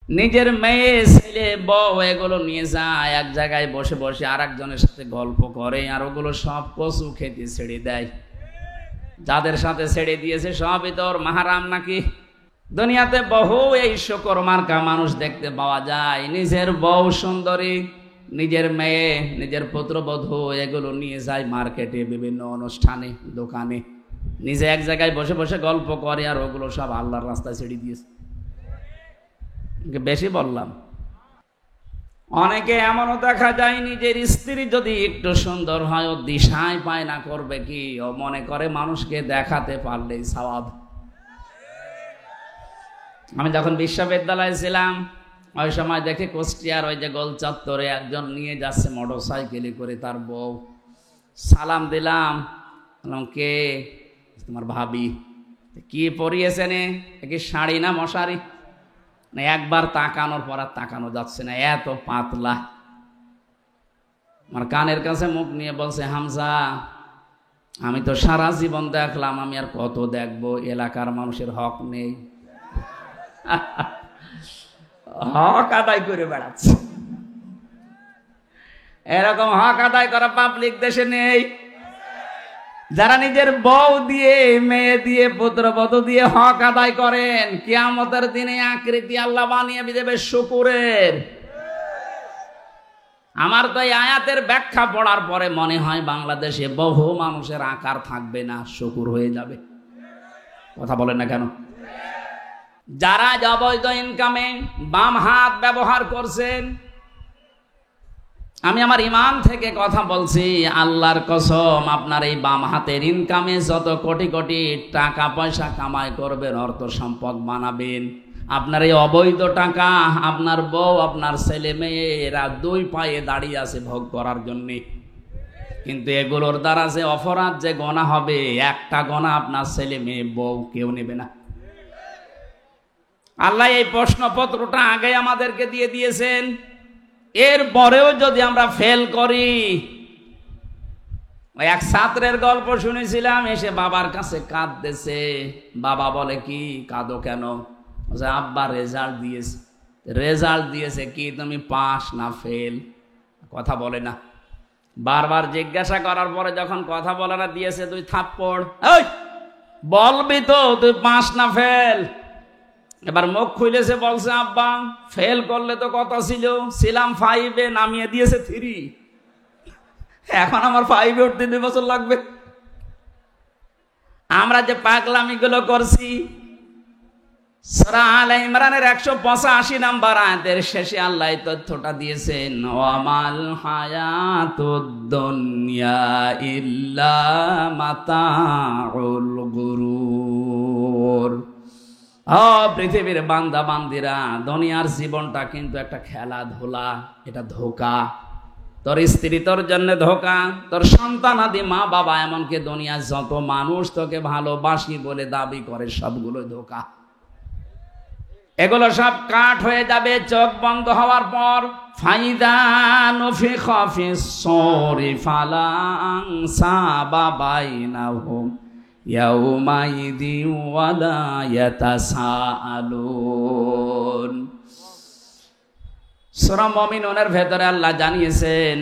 নিজের মেয়ে ছেলে বউ এগুলো নিয়ে যায় এক জায়গায় বসে বসে আর একজনের সাথে গল্প করে, আর ওগুলো সব কচু খেতে ছেড়ে দেয়। যাদের সাথে ছেড়ে দিয়েছে সবই তোর মাহারাম নাকি? দুনিয়াতে বহু এই শুকর মার্কা মানুষ দেখতে পাওয়া যায়। নিজের বউ সুন্দরী, নিজের মেয়ে, নিজের পুত্রবধূ এগুলো নিয়ে যায় মার্কেটে, বিভিন্ন অনুষ্ঠানে, দোকানে। নিজে এক জায়গায় বসে বসে গল্প করে, আর ওগুলো সব আল্লাহর রাস্তায় ছেড়ে দিয়েছে। বেশি বললাম? অনেকে এমনও দেখা যায় নিজের স্ত্রী যদি একটু সুন্দর হয়, ও দিশায় পায় না করবে কি, ও মনে করে মানুষকে দেখাতে পারলেই সওয়াব। আমি যখন বিশ্ববিদ্যালয়ে ছিলাম ওই সময় দেখে কুষ্টিয়ার ওই যে গোল চত্বরে একজন নিয়ে যাচ্ছে মোটর সাইকেলে করে তার বউ। সালাম দিলাম, বললাম কে? তোমার ভাবি। কি পরিয়েছেন? কি শাড়ি না মশারি? একবার তাকানোর পর আর তাকানো যাচ্ছে না, এত পাতলা। আমার কানের কাছে মুখ নিয়ে বলছে, হামজা আমি তো সারা জীবন দেখলাম, আমি আর কত দেখবো? এলাকার মানুষের হক নেই? হক আদায় করে বেড়াচ্ছে। এরকম হক আদায় করা পাবলিক দেশে নেই। যারা নিজের বউ দিয়ে, মেয়ে দিয়ে, পুত্রবধূ দিয়ে হক আদায় করেন, কিয়ামতের দিনে আকৃতি আল্লাহ বানিয়ে দেবে শুকুরের। আমার তো এই আয়াতের ব্যাখ্যা পড়ার পরে মনে হয় বাংলাদেশে বহু মানুষের আকার থাকবে না, শুকুর হয়ে যাবে। কথা বলেন না কেন? যারা অবৈধ ইনকামে বাম হাত ব্যবহার করছেন, আমি আমার ইমান থেকে কথা বলছি, আল্লাহর কসম, আপনার এই বাম হাতের ইনকামে যত কোটি কোটি টাকা পয়সা কামাই করবেন, অর্থ সম্পদ বানাবেন, আপনার এই অবৈধ টাকা আপনার বউ, আপনার ছেলে মেয়েরা দুই পায়ে দাঁড়িয়ে আছে ভোগ করার জন্যে। কিন্তু এগুলোর দ্বারা যে অপরাধ, যে গোনা হবে, একটা গোনা আপনার ছেলে মেয়ে বউ কেউ নেবে না। আল্লাহ এই প্রশ্নপত্রটা আগে আমাদেরকে দিয়ে দিয়েছেন। এরপরেও যদি আমরা ফেল করি, এক ছাত্রের গল্প শুনেছিলাম, এসে বাবার কাছে কাঁদতেছে। বাবা বলে, কি কাঁদো কেন? আব্বা রেজাল্ট দিয়েছে। রেজাল্ট দিয়েছে কি, তুমি পাস না ফেল? কথা বলে না। বারবার জিজ্ঞাসা করার পরে যখন কথা বলে না, দিয়েছে তুই থাপ্পড়। এই বলবি তো তুই পাস না ফেল? এবার মুখ খুলেছে, বলছে আব্বা ফেল করলে তো কথা ছিলাম 5-এ, নামিয়ে দিয়েছে 3। এখন আমার 5-এ উঠতে 2 বছর লাগবে। আমরা যে পাগলামি গুলো করছি, সূরা আলে ইমরানের 185 নম্বর আয়াতের শেষে আল্লাহ এই তথ্যটা দিয়েছেন, ওয়ামাল হায়াতুদ দুনিয়া ইল্লা মাতাউল গুরুর। পৃথিবীর বান্দা বান্দিরা, দুনিয়ার জীবনটা কিন্তু একটা খেলাধুলা, এটা ধোঁকা। তোর স্ত্রী তোর জন্য ধোঁকা, তোর সন্তান আদি মা বাবা, এমনকি দুনিয়ার যত মানুষ তোকে ভালোবাসি বলে দাবি করে, সবগুলো ধোঁকা। এগুলো সব কাট হয়ে যাবে চোখ বন্ধ হওয়ার পর। ফাইদা নুফিখা ফিস সূরি ফালা আনসাবা বাইনাহুম ইয়াউমাইদি ওয়ালা ইয়াতাসাআলুন। সূরা মুমিনুনের ভেতরে আল্লাহ জানিয়েছেন,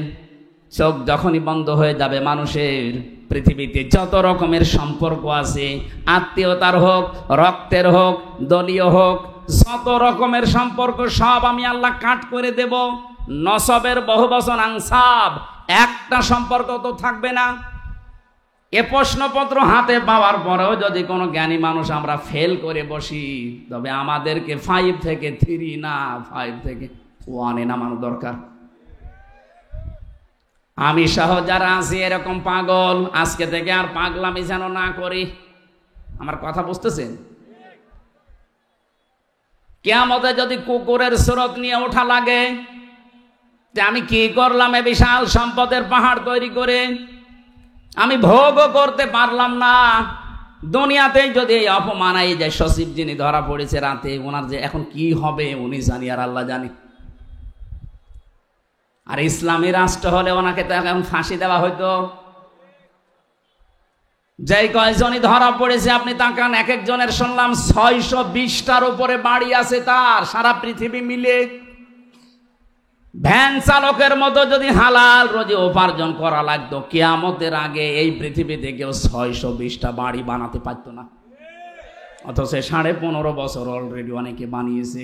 চোখ যখনই বন্ধ হয়ে যাবে মানুষের, পৃথিবীতে যত রকমের সম্পর্ক আছে, আত্মীয়তার হোক, রক্তের হোক, দলীয় হোক, যত রকমের সম্পর্ক সব আমি আল্লাহ কাট করে দেব। নসবের বহু বচন আনসাব, একটা সম্পর্ক তো থাকবে না। এ প্রশ্নপত্র হাতে পাওয়ার পরেও যদি কোনো জ্ঞানী মানুষ আমরা ফেল করে বসি, তবে আমাদেরকে 5 থেকে 3 না 5 থেকে 1-এ নামানো দরকার। আমি সহ যারা আছি এরকম পাগল, আজকে থেকে আর পাগলামি যেন না করি। আমার কথা বুঝতেছেন? কিয়ামতে যদি কুকুরের সুরত নিয়ে ওঠা লাগে, যে আমি কি করলাম এ বিশাল সম্পদের পাহাড় তৈরি করে, আমি ভোগও করতে পারলাম না। দুনিয়াতেই যদি এই অপমান, এই যে সচিব যিনি ধরা পড়েছে রাতে, ওনার যে এখন কি হবে উনি জানি আর আল্লাহ জানি। আর ইসলামী রাষ্ট্র হলে ওনাকে তো এখন ফাঁসি দেওয়া হইতো। যেই কয়জনই ধরা পড়েছে আপনি তাকান, এক একজনের শুনলাম 620টার উপরে বাড়ি আছে তার, সারা পৃথিবী মিলে। ভ্যান চালকের মতো যদি হালাল রোজে উপার্জন করা লাগতো, কিয়ামতের আগে এই পৃথিবীতে কেউ 620টা বাড়ি বানাতে পারতো না। অথচ 15.5 বছর অলরেডি অনেকে বানিয়েছে।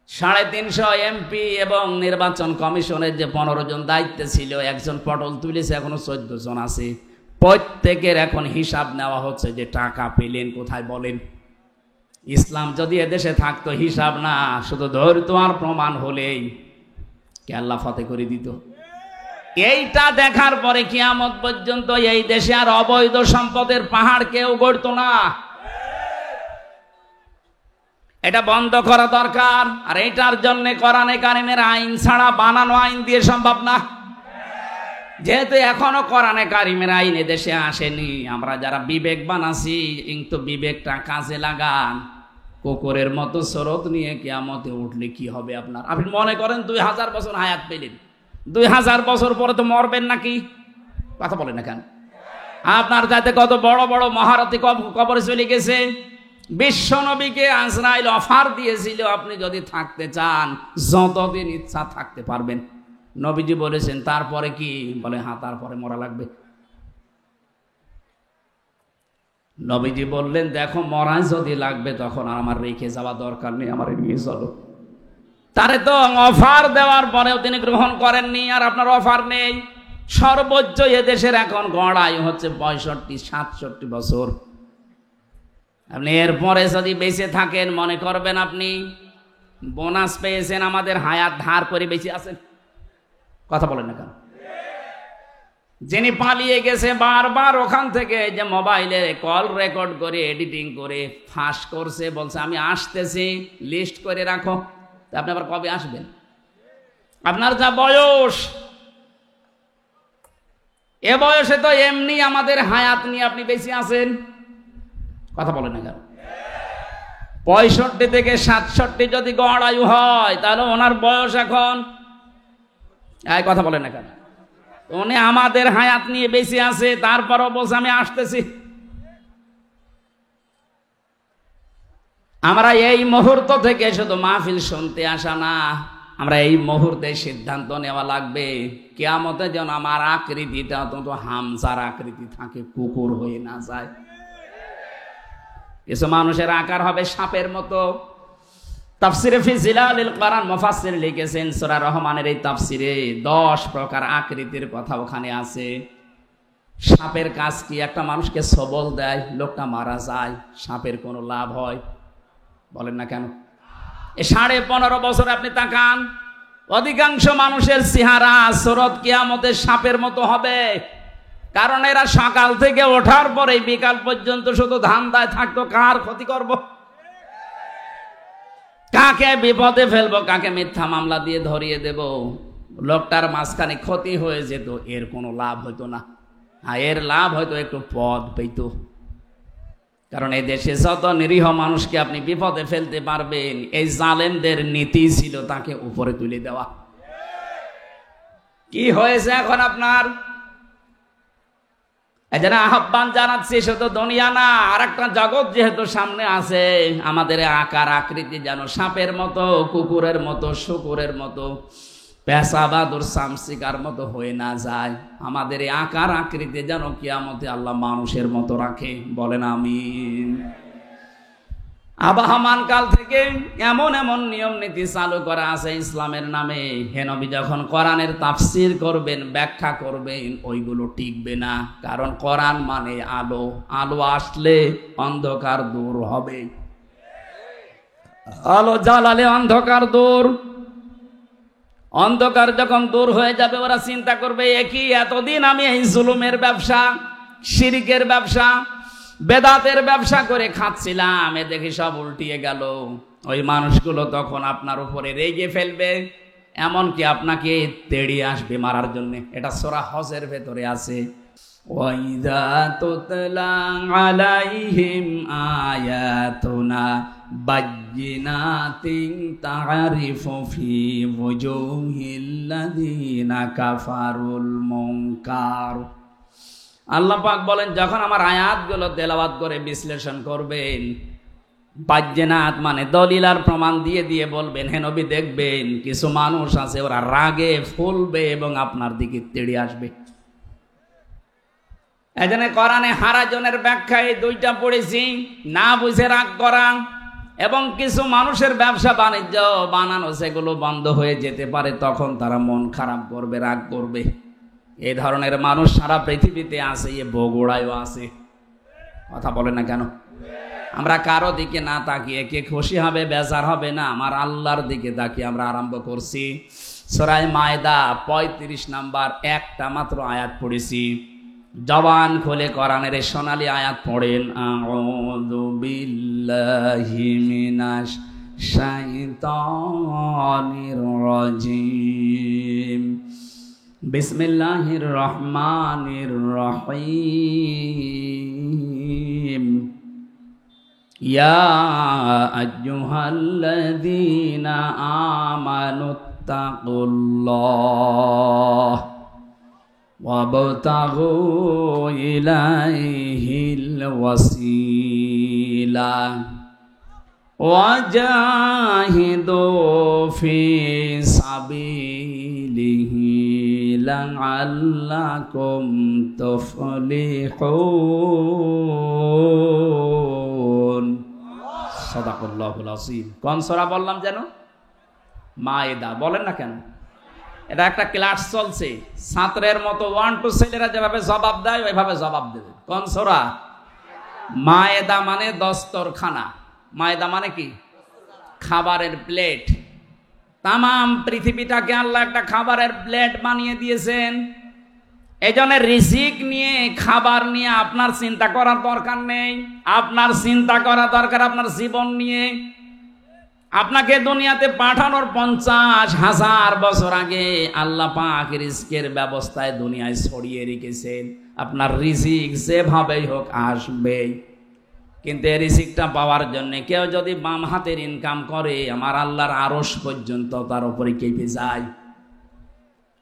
350 এমপি এবং নির্বাচন কমিশনের যে 15 জন দায়িত্বে ছিল, একজন পটল তুলেছে, এখনো 14 জন আছে। প্রত্যেকের এখন হিসাব নেওয়া হচ্ছে যে টাকা পেলেন কোথায় বলেন। ইসলাম যদি এদেশে থাকতো, হিসাব না, শুধু ধৈর্য আর প্রমাণ হলেই কে আল্লাহ ফতে করে দিত। এইটা দেখার পরে কিয়ামত পর্যন্ত এই দেশে আর অবৈধ সম্পদের পাহাড় কেউ গড়তো না। এটা বন্ধ করা দরকার। আর এটার জন্য কোরআনে কারিমের আইন ছাড়া বানানো আইন দিয়ে সম্ভব না। যেহেতু এখনো কোরআনে কারিমের আইন এদেশে আসেনি, আমরা যারা বিবেকবান আছি, কিন্তু বিবেকটা কাজে লাগান। কুকুরের মতো স্রোত নিয়ে কিয়ামতে উঠলে কি হবে আপনার? আপনি মনে করেন 2000 বছর হায়াত পেলেন, 2000 বছর পরে তো মরবেন নাকি? কথা বলেন না কেন? আপনার যাতে কত বড় বড় মহারথী কবরে চলে গেছে। বিশ্ব নবীকে আজরাইল অফার দিয়েছিল, আপনি যদি থাকতে চান যতদিন ইচ্ছা থাকতে পারবেন। নবীজি বলেছেন তারপরে কি? বলে হ্যাঁ, তারপরে মরা লাগবে। নবীজি বললেন দেখো, মরা যদি লাগবে তখন আমার রেখে যাওয়া দরকার নেই, আমার নিয়ে চলো। তারে তো অফার দেওয়ার পরেও তিনি গ্রহণ করেননি, আর আপনার অফার নেই। সর্বোচ্চ এদেশের এখন গড় আয়ু হচ্ছে 65-67 বছর। আপনি এরপরে যদি বেঁচে থাকেন, মনে করবেন আপনি বোনাস পেয়েছেন, আমাদের হায়াত ধার করে বেঁচে আছেন। কথা বলেন না কেন? যিনি পালিয়ে গেছে বারবার ওখান থেকে, যে মোবাইলে কল রেকর্ড করে এডিটিং করে ফাঁস করছে, বলছে আমি আসতেছি, লিস্ট করে রাখো। আপনি আবার কবে আসবেন? আপনার যা বয়স, এ বয়সে তো এমনি আমাদের হায়াত নিয়ে আপনি বেঁচে আছেন। কথা বলেন না কেন? 65 থেকে 67 যদি গড় আয়ু হয়, তাহলে ওনার বয়স এখন, কথা বলেন না কেন? উনি আমাদের হায়াত নিয়ে বেঁচে আছে, তারপরও বলছে আমি আসতেছি। আমরা এই মুহূর্ত থেকে শুধু মাহফিল শুনতে আসা না, আমরা এই মুহূর্তে সিদ্ধান্ত নেওয়া লাগবে কিয়ামতে যেন আমার আকৃতিটা অন্তত হামজার আকৃতি থাকে, কুকুর হয়ে না যায়। কিছু মানুষের আকার হবে সাপের মতো। তাফসিরে ফি জিলালিল কোরআন মুফাসসির লিখেছেন, সূরা রহমানের এই তাফসিরে 10 প্রকার আকৃতির কথা ওখানে আছে। সাপের কাজ কি? একটা মানুষকে সবল দেয়, লোকটা মারা যায়, সাপের কোনো লাভ হয়? বলেন না কেন? 15.5 বছর আপনি তাকান, অধিকাংশ মানুষের চেহারা সুরত কিয়ামতে সাপের মতো হবে। কারণ এরা সকাল থেকে ওঠার পরে বিকাল পর্যন্ত শুধু ধান্দায় থাকতো, কার ক্ষতি করব, কাকে বিপদে ফেলবো, কাকে মিথ্যা মামলা দিয়ে ধরিয়ে দেব। লোকটার মাঝখানে ক্ষতি হয়ে যেত, এর কোনো লাভ হইতো না। এর লাভ হয়তো একটু পদ পেত। কারণ এই দেশে যত নিরীহ মানুষকে আপনি বিপদে ফেলতে পারবেন, এই জালেমদের নীতি ছিল তাকে উপরে তুলে দেওয়া। কি হয়েছে এখন আপনার? এজন্য আহ্বান জানাচ্ছি, শুধু দুনিয়া না, আর একটা জগৎ যেহেতু সামনে আছে, আমাদের আকার আকৃতি যেন সাপের মতো, কুকুরের মতো, শুকুরের মতো, পেশাবাদুর সামসিকার মতো হয়ে না যায়। আমাদের এই আকার আকৃতি যেন কিয়ামতে আল্লাহ মানুষের মতো রাখে। বলেন আমিন। আবহমান কাল থেকে এমন এমন নিয়ম নীতি চালু করা আছে ইসলামের নামে, হে নবী যখন কোরআনের তাফসীর করবেন, ব্যাখ্যা করবেন, ওইগুলো টিকবে না। কারণ কোরআন মানে আলো, আলো আসলে অন্ধকার দূর হবে। আলো জ্বালালে অন্ধকার দূর। অন্ধকার যখন দূর হয়ে যাবে, ওরা চিন্তা করবে একই এতদিন আমি এই জুলুমের ব্যবসা, শিরকের ব্যবসা, বেদাতের ব্যবসা করে খাচ্ছিলাম, এ দেখি সব উল্টিয়ে গেল। ওই মানুষগুলো তখন আপনার উপরে রেগে ফেলবে, এমনকি আপনাকে তেড়িয়ে আসবে মারার জন্য। এটা সূরা হজের ভেতরে আছে। ওয়াইদা তুতলা আলাইহিম আয়াতুনা বায়্যিনাতিন তা'রিফু ফি ওয়ুজুহিল্লাযীনা কাফারুল মুনকার। আল্লাহ পাক বলেন যখন আমার আয়াতগুলো তেলাওয়াত করে বিশ্লেষণ করবেন, বাজ্যেনাত মানে দলিল আর প্রমাণ দিয়ে দিয়ে বলবেন, হে নবী দেখবেন কিছু মানুষ আছে ওরা রাগে ফুলবে এবং আপনার দিকে তেড়ে আসবে। এজন্য কোরআনে হারাজনের ব্যাখ্যায় দুইটা পড়েছি, না বুঝে রাগ করা এবং কিছু মানুষের ব্যবসা বাণিজ্য বানানো সেগুলো বন্ধ হয়ে যেতে পারে, তখন তারা মন খারাপ করবে, রাগ করবে। এই ধরনের মানুষ সারা পৃথিবীতে আছে, এ বগুড়ায়ও আছে। কথা বলে না কেন? আমরা কারো দিকে না তাকিয়ে কে খুশি হবে বেজার হবে না, আমার আল্লাহর দিকে তাকিয়ে আমরা আরম্ভ করছি। সূরা মায়দা 35 নাম্বার একটা মাত্র আয়াত পড়েছি। জবান খুলে কোরআনের সোনালী আয়াত পড়েন, আউযু বিল্লাহি মিনাশ শাইতানির রাজিম, বিসমিল্লাহির রহমানির রহিম, ইয়া আইয়ুহাল্লাযীনা আমানুত্তাকুল্লাহ ওয়াবতাগু ইলাইহিল ওয়াসিলা ওয়াজাহিদু ফি সাবিলিহি লাআল্লাকুম তুফলিহুন। সাদাকাল্লাহুল আযীম। কোন সূরা বললাম যেন? মায়েদা। বলেন না কেন? এটা একটা ক্লাস চলছে, ছাত্রের মতো 1 2 ছেলেরা যেভাবে জবাব দেয় ওইভাবে জবাব দেবে। কোন সূরা? মায়েদা মানে দস্তরখানা। মায়েদা মানে কি? খাবারের প্লেট। তামাম পৃথিবীটাকে আল্লাহ একটা খাবারের প্লেট বানিয়ে দিয়েছেন। এই জন্য রিজিক নিয়ে, খাবার নিয়ে আপনার চিন্তা করার দরকার নেই। আপনার চিন্তা করা দরকার আপনার জীবন নিয়ে। আপনাকে দুনিয়াতে পাঠানোর 50,000 বছর আগে আল্লাহ পাক রিজিকের ব্যবস্থায় দুনিয়ায় ছড়িয়ে রেখেছেন। আপনার রিজিক যেভাবেই হোক আসবে, কিন্তু এই রিজিকটা পাওয়ার জন্য কেউ যদি বাম হাতের ইনকাম করে, আমার আল্লাহর আরশ পর্যন্ত তার উপরে কেঁপে যায়।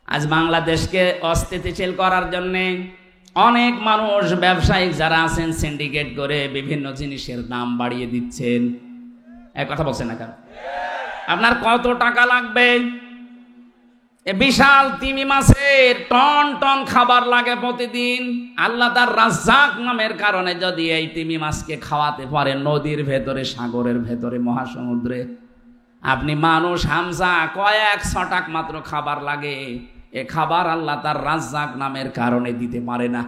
আজ বাংলাদেশকে অস্থিতিশীল করার জন্য অনেক মানুষ, ব্যবসায়িক যারা আছেন, সিন্ডিকেট করে বিভিন্ন জিনিসের দাম বাড়িয়ে দিচ্ছেন। এক কথা বলছেন না কেন? আপনার কত টাকা লাগবে? বিশাল তিমি মাছের টন টন খাবার লাগে প্রতিদিন। আল্লাহ তার রাজ্জাক নামের কারণে যদি এই তিমি মাছকে খাওয়াতে পারে নদীর ভেতরে, সাগরের ভেতরে, মহাসমুদ্রে, আপনি মানুষ হামজা কয়েক ছটাক মাত্র খাবার লাগে। এ খাবার আল্লাহ তার রাজ্জাক নামের কারণে দিতে পারে না।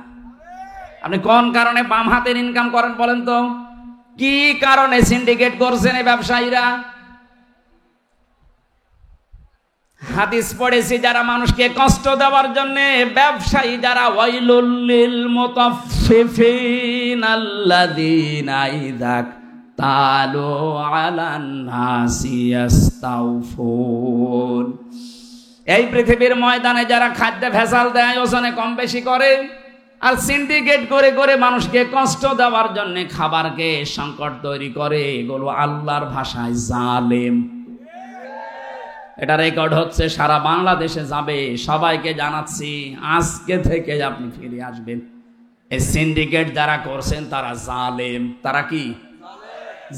আপনি কোন কারণে বাম হাতের ইনকাম করেন বলেন তো? কি কারণে সিন্ডিকেট করছেন এই ব্যবসায়ীরা? হাদিস পড়েছি, যারা মানুষকে কষ্ট দেওয়ার জন্য ব্যবসায়ী যারা, ওয়াইলুল লিল মুতাফফিফিন আল্লাযীনা ইযা তালু আলান নাসি ইস্তাওফুন। এই পৃথিবীর ময়দানে যারা খাদ্যে ভেজাল দেয়, ওজনে কম বেশি করে, আর সিন্ডিকেট করে করে মানুষকে কষ্ট দেওয়ার জন্য খাবারকে সংকট তৈরি করে, এগুলো আল্লাহর ভাষায় জালেম। এটা রেকর্ড হচ্ছে, সারা বাংলাদেশে যাবে। সবাইকে জানাচ্ছি, আজকে থেকে আপনি ফিরে আসবেন। এই সিন্ডিকেট যারা করছেন তারা জালেম। তারা কি?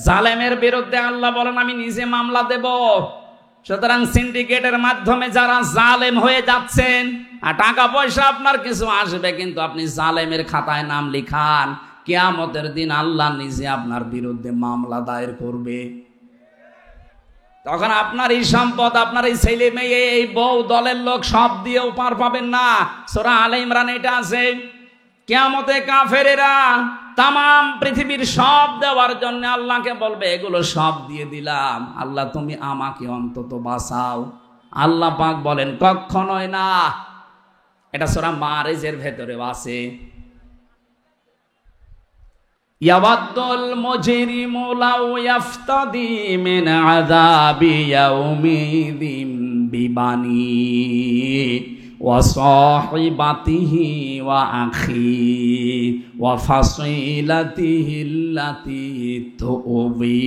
জালেমের বিরুদ্ধে আল্লাহ বলেন আমি নিজে মামলা দেব। সুতরাং সিন্ডিকেটের মাধ্যমে যারা জালেম হয়ে যাচ্ছেন, আর টাকা পয়সা আপনার কিছু আসবে, কিন্তু আপনি জালেমের খাতায় নাম লিখান, কিয়ামতের দিন আল্লাহ নিজে আপনার বিরুদ্ধে মামলা দায়ের করবে। তখন আপনার এই সম্পদ, আপনার এই ছেলে মেয়ে, এই বউ, দলের লোক সব দিয়েও পার পাবেন না। সূরা আলে ইমরান এটা আছে। কিয়ামতে কাফেরেরা তামাম পৃথিবীর সব দেওয়ার জন্য আল্লাহকে বলবে, এগুলো সব দিয়ে দিলাম, আল্লাহ তুমি আমাকে অন্তত বাঁচাও। আল্লাহ পাক বলেন কখনোই না। এটা সূরা মারিজের ভেতরে আছে। ইয়াওয়াদ্দুল মুজরিমু লাউ ইয়াফতাদি মিন আযাবি ইয়াউমিদিন বিবানি ওয়া সাহিবাতিহি ওয়া আখি ওয়া ফাসিলাতিহি আল্লাতী তুবি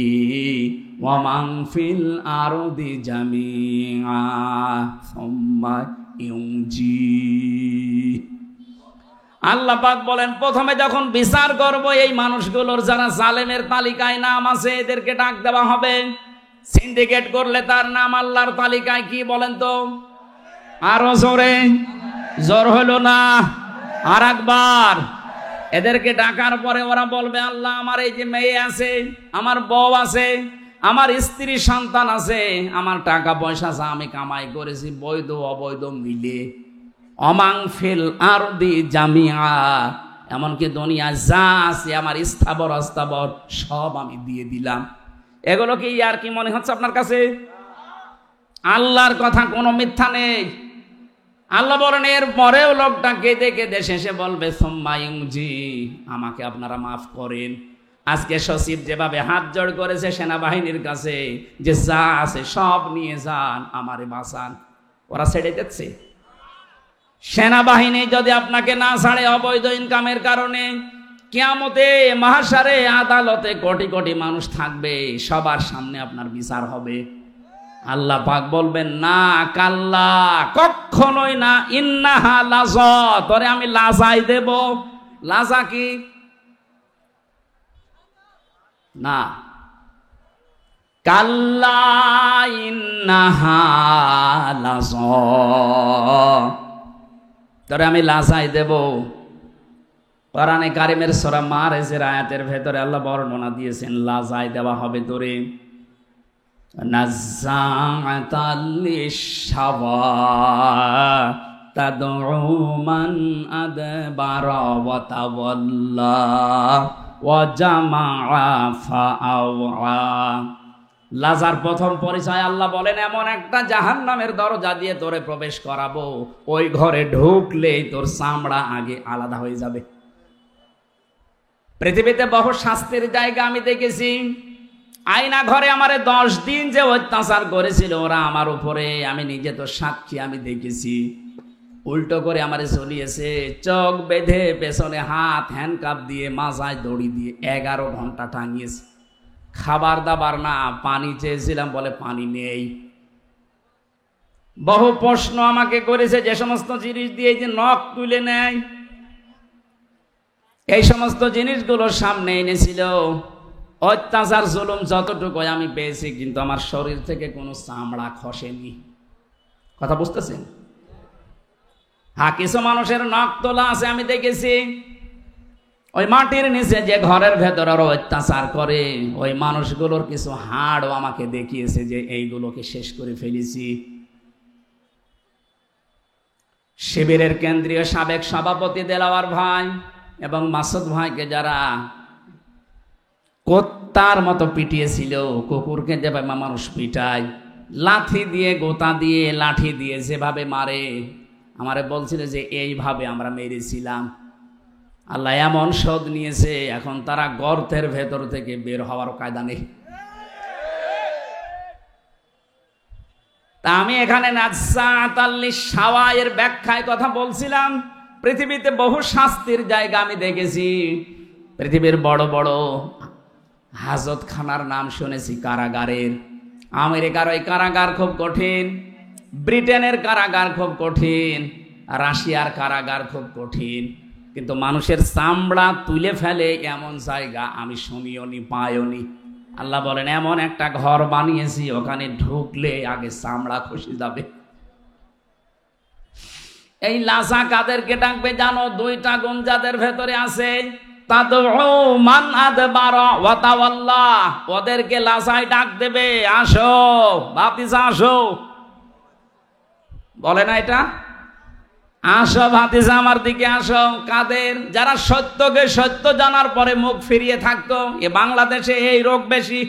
ওয়া মান ফিল আরদি জামিআ সুম্মা ইউনজি। আল্লাহ পাক বলেন প্রথমে যখন বিচার করব এই মানুষগুলোর যারা জালেমের তালিকায় নাম আছে এদেরকে ডাক দেওয়া হবে। সিন্ডিকেট করলে তার নাম আল্লাহর তালিকায় কি বলেন তো? আরো জোরে, জোর হলো না, আর একবার। এদেরকে ডাকার পরে ওরা বলবে আল্লাহ আমার এই যে মেয়ে আছে, আমার বউ আছে, আমার স্ত্রী সন্তান আছে, আমার টাকা পয়সা আছে, আমি কামাই করেছি বৈধ অবৈধ মিলে, অমাং ফিল আরদি জামিআ, এমনকি দুনিয়া যা আছে আমার স্থাবর অস্থাবর সব আমি দিয়ে দিলাম। এগুলো কি আর কি মনে হচ্ছে আপনার কাছে? আল্লাহর কথা কোনো মিথ্যা নেই। আল্লাহ বলেন এর পরেও লোকটা কেঁদে কেঁদে শেষে বলবে সোম্মায়ুজি, আমাকে আপনারা মাফ করেন। আজকে সচিব যেভাবে হাত জোড় করেছে সেনাবাহিনীর কাছে যে যা আছে সব নিয়ে যান, আমারে বাঁচান, ওরা ছেড়ে দিচ্ছে। সেনাবাহিনী যদি আপনাকে না ছাড়ে অবৈধ ইনকামের কারণে, কিয়ামতে মাহশারে আদালতে কোটি কোটি মানুষ থাকবে, সবার সামনে আপনার বিচার হবে। আল্লাহ পাক বলবেন না, কাল্লা, কখনোই না, ইন্নাহা লাযা, তোরে আমি লাজাই দেব। লাজা কি? না, কাল্লা ইন্নাহা লাযা, তোরে আমি লাজাই দেব। কোরআনে কারিমের সূরা মারিজের আয়াতের ভেতরে আল্লাহ বর্ণনা দিয়েছেন লাজাই দেওয়া হবে তোরে। নাযাআতাল লিশাওয়া তাদউ মান আদবারা ওয়া তাওয়াল্লা ওয়া জামাআ ফাআওয়া। লাজার প্রথম পরিচয় আল্লাহ বলেন এমন একটা জাহান্নামের দরজা দিয়ে তোরে প্রবেশ করাবো, ওই ঘরে ঢুকলেই তোর চামড়া আগে আলাদা হয়ে যাবে। পৃথিবীতে বহু শাস্তির জায়গা আমি দেখেছি। আয়না ঘরে আমারে 10 দিন যে অত্যাচার করেছিল ওরা আমার উপরে, আমি নিজে তো সাক্ষী, আমি দেখেছি। উল্টো করে আমারে চলিয়েছে, চোখ বেঁধে পেছনে হাত হ্যান্ডকাপ দিয়ে মাথায় দড়ি দিয়ে 11 ঘন্টা টাঙিয়েছে। খাবার দাবার না, পানি চেয়েছিলাম বলে পানি নেই। বহু প্রশ্ন আমাকে করেছে, যে সমস্ত জিনিস দিয়ে যে নখ তুলে নেয়, এই সমস্ত জিনিসগুলোর সামনে এনেছিল। অত্যাচার জুলুম যতটুকু আমি পেয়েছি, কিন্তু আমার শরীর থেকে কোনো চামড়া খসেনি। কথা বুঝতেছেন? হ্যাঁ, কিছু মানুষের নখ তোলা আছে আমি দেখেছি। ওই মাটির নিচে যে ঘরের ভেতর আরো অত্যাচার করে, ওই মানুষগুলোর কিছু হাড়ও আমাকে দেখিয়েছে যে এইগুলোকে শেষ করে ফেলেছি। শিবিরের কেন্দ্রীয় সাবেক সভাপতি দেলাওয়ার ভাই এবং মাসুদ ভাইকে যারা কুত্তার মতো পিটিয়েছিল, কুকুরকে যেভাবে মানুষ পিটায়, লাঠি দিয়ে, গোতা দিয়ে, লাঠি দিয়ে যেভাবে মারে, আমারে বলছিল যে এইভাবে আমরা মেরেছিলাম। আল্লাহ এমন শোধ নিয়েছে, এখন তারা গর্তের ভেতর থেকে বের হওয়ার কায়দা নেই। তা আমি এখানে নাযাআতাল লিশাওয়া এর ব্যাখ্যায় কথা বলছিলাম। পৃথিবীতে বহু শাস্তির জায়গা আমি দেখেছি। পৃথিবীর বড় বড় হাজতখানার নাম শুনেছি, কারাগারের। আমেরিকার ওই কারাগার খুব কঠিন, ব্রিটেনের কারাগার খুব কঠিন, রাশিয়ার কারাগার খুব কঠিন, কিন্তু মানুষের চামড়া তুলে ফেলে এমন জায়গা আমি শুনিওনি, পাইওনি। আল্লাহ বলেন এমন একটা ঘর বানিয়েছি, ওখানে ঢুকলে আগে চামড়া খসে যাবে। এই লাজা কাদেরকে ডাকবে জানো? 2টা গুণ যাদের ভেতরে আছে, তাদউ মান আদবারা ওয়া তাওয়াল্লা, ওদেরকে লাজায় ডাক দেবে, আসো ভাতিজা আসো। বলে না এটা? আসো ভাতিজা আমার দিকে আসো। কাদের? যারা সত্যকে সত্য জানার পরে মুখ ফিরিয়ে থাকতো। এ বাংলাদেশে এই রোগ বেশি,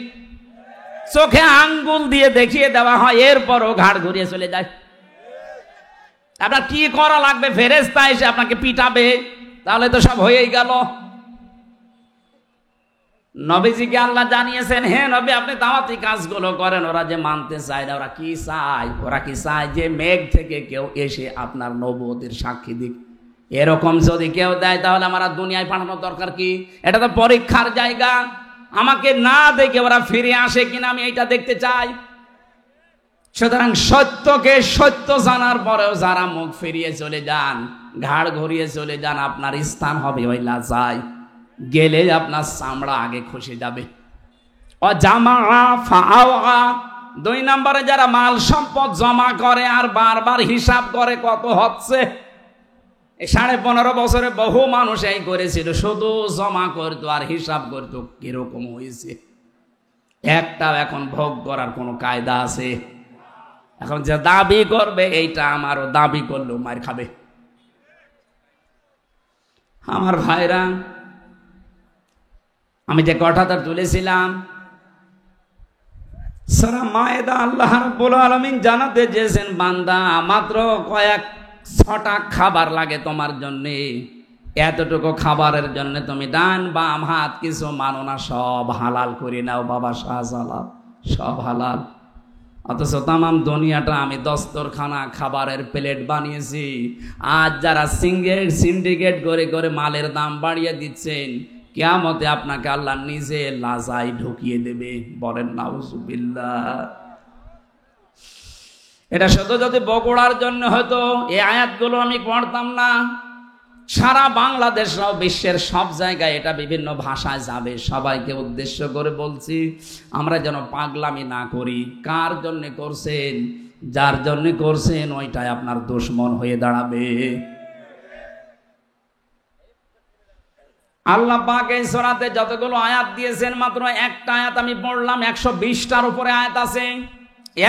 চোখে আঙ্গুল দিয়ে দেখিয়ে দেওয়া হয়, এরপরও ঘাড় ঘুরিয়ে চলে যায়। আপনার কি করা লাগবে? ফেরেশতা এসে আপনাকে পিটাবে, তাহলে তো সব হয়েই গেল। নবীজিকে আল্লাহ জানিয়েছেন, হে নবী আপনি দাওয়াতি কাজগুলো করেন। ওরা যে মানতে চায় না, ওরা কি চায়? ওরা কি চায় যে মেঘ থেকে কেউ এসে আপনার নবুয়তের সাক্ষী দিক। এরকম যদি কেউ দেয় তাহলে আমার আর দুনিয়ায় পাঠানোর দরকার কি? এটা তো পরীক্ষার জায়গা। আমাকে না দেখে ওরা ফিরে আসে কিনা আমি এইটা দেখতে চাই। সুতরাং সত্যকে সত্য জানার পরেও যারা মুখ ফিরিয়ে চলে যান, ঘাড় ঘুরিয়ে চলে যান, আপনার স্থান হবে ওই লাজায়, গেলে আপনার চামড়া আগে খসে যাবে। ও জামা ফাআওয়া, 2 নম্বরে যারা মাল সম্পদ জমা করে আর বারবার হিসাব করে কত হচ্ছে। 15.5 বছরে বহু মানুষ এই করেছিল, শুধু জমা করতো আর হিসাব করতো কিরকম হয়েছে। একটাও এখন ভোগ করার কোনো কায়দা আছে? এখন যে দাবি করবে এইটা আমারও, দাবি করলেও মার খাবে। আমার ভাইরা, আমি যে কথাটা তুলেছিলাম, সূরা মায়েদা আল্লাহ রাব্বুল আলামিন জানাতে চেয়েছেন, বান্দা মাত্র কয়েক 6টা খাবার লাগে তোমার জন্যে, এতটুকু খাবারের জন্য তুমি ডান বাম হাত কিছু মানো না, সব হালাল করে নাও বাবা, শাহজালাল সব হালাল। অথচ তামাম দুনিয়াটা আমি দস্তরখানা খাবারের প্লেট বানিয়েছি। আজ যারা সিন্ডিকেট করে করে মালের দাম বাড়িয়ে দিচ্ছেন, কিয়ামতে আপনাকে আল্লাহ নিজে লাজায় ঢুকিয়ে দেবে। বলেন নাউজুবিল্লাহ। এটা শুধু যদি বগুড়ার জন্য হয়তো এই আয়াতগুলো আমি পড়তাম না, সারা বাংলাদেশ সহ বিশ্বের সব জায়গায় এটা বিভিন্ন ভাষায় যাবে। সবাইকে উদ্দেশ্য করে বলছি, আমরা যেন পাগলামি না করি। কার জন্য করছেন? যার জন্য করছেন ওইটাই আপনার দুশমন হয়ে দাঁড়াবে। আল্লাহ পাক এই সূরাতে যতগুলো আয়াত দিয়েছেন, মাত্র একটা আয়াত আমি পড়লাম, 120টার উপরে আয়াত আছে।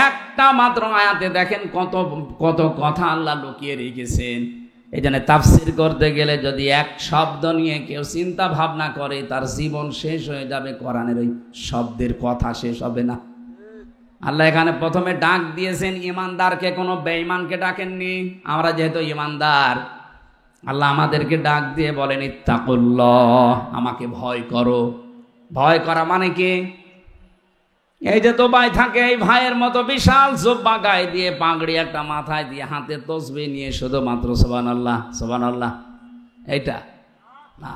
একটা মাত্র আয়াতে দেখেন কত কত কথা আল্লাহ লুকিয়ে রেখেছেন। এই জন্য তাফসির করতে গেলে যদি এক শব্দ নিয়ে কেউ চিন্তা ভাবনা করে, তার জীবন শেষ হয়ে যাবে, কোরআনের ওই শব্দের কথা শেষ হবে না। আল্লাহ এখানে প্রথমে ডাক দিয়েছেন ইমানদারকে, কোনো বেঈমানকে ডাকেননি। আমরা যেহেতু ইমানদার, আল্লাহ আমাদেরকে ডাক দিয়ে বলেন ইত্তাকুল্লাহ, আমাকে ভয় করো। ভয় করা মানে কি? এই যে তো ভাই থাকে, এই ভাইয়ের মতো বিশাল জুব্বা গায়ে দিয়ে, পাগড়ি একটা মাথায় দিয়ে, হাতে তসবিহ নিয়ে শুধুমাত্র সুবহানাল্লাহ সুবহানাল্লাহ, এইটা না।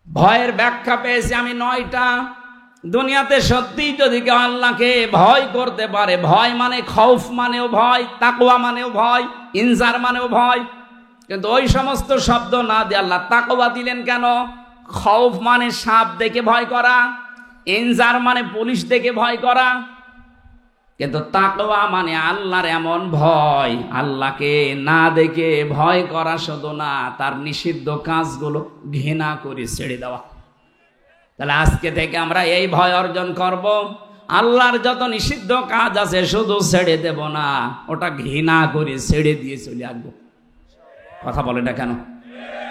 ভয়ের ব্যাখ্যা পেয়েছি আমি 9টা। দুনিয়াতে সত্যি যদি কেউ আল্লাহকে ভয় করতে পারে, ভয় মানে খৌফ মানেও ভয়, তাকওয়া মানেও ভয়, ইনজার মানেও ভয়, কিন্তু ওই সমস্ত শব্দ না দিয়ে আল্লাহ তাকওয়া দিলেন কেন? খৌফ মানে সাপ দেখে ভয় করা, ইনজার মানে পুলিশ দেখে ভয় করা, কিন্তু তাকওয়া মানে আল্লাহর এমন ভয়, আল্লাহকে না দেখে ভয় করা শুধু না, তার নিষিদ্ধ কাজগুলো ঘৃণা করে ছেড়ে দেওয়া। তাহলে আজকে থেকে আমরা এই ভয় অর্জন করব। আল্লাহর যত নিষিদ্ধ কাজ আছে শুধু ছেড়ে দেব না, ওটা ঘৃণা করে ছেড়ে দিয়ে চলে আসবো। কথা বলে না কেন?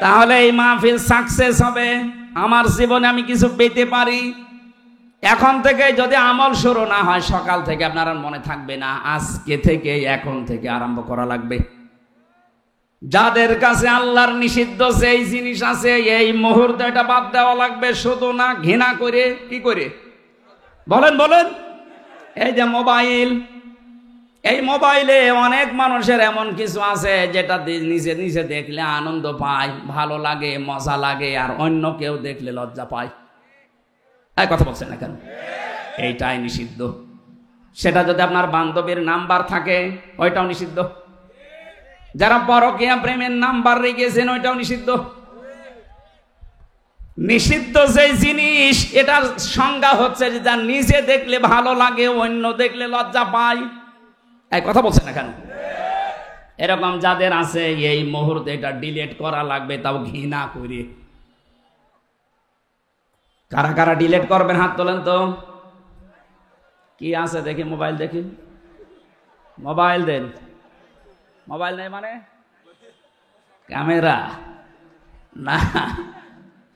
তাহলে এই মাহফিল সাকসেস হবে, আমার জীবনে আমি কিছু পেতে পারি। এখন থেকে যদি আমল শুরু না হয়, সকাল থেকে আপনার মনে থাকবে না, আজকে থেকে এখন থেকে আরম্ভ করা লাগবে। যাদের কাছে আল্লাহর নিষিদ্ধ যেই জিনিস আছে, এই মুহূর্তে এটা বাদ দেওয়া লাগবে। শুধু না, ঘৃণা করে। কি করে? বলেন বলেন। এই যে মোবাইল, এই মোবাইলে অনেক মানুষের এমন কিছু আছে যেটা নিজে নিজে দেখলে আনন্দ পায়, ভালো লাগে, মজা লাগে, আর অন্য কেউ দেখলে লজ্জা পায়। এই কথা বলছেন না কেন? এইটাই নিষিদ্ধ। সেটা যদি আপনার বান্ধবীর নাম্বার থাকে, ওইটাও নিষিদ্ধ। যারা পরকীয়া প্রেমের নাম্বার রেখেছেন, ওইটাও নিষিদ্ধ। নিষিদ্ধ যে জিনিস, এটার সংজ্ঞা হচ্ছে যে যা নিজে দেখলে ভালো লাগে, অন্য দেখলে লজ্জা পায়। এই কথা বলছেন না কেন? এরকম যাদের আছে, এই মুহূর্তে এটা ডিলিট করা লাগবে, তাও ঘৃণা করে। কারা কারা ডিলিট করবেন হাত তোলেন তো। কি আছে দেখি, মোবাইল দেখি, মোবাইল দেন। মোবাইল নেই মানে ক্যামেরা না।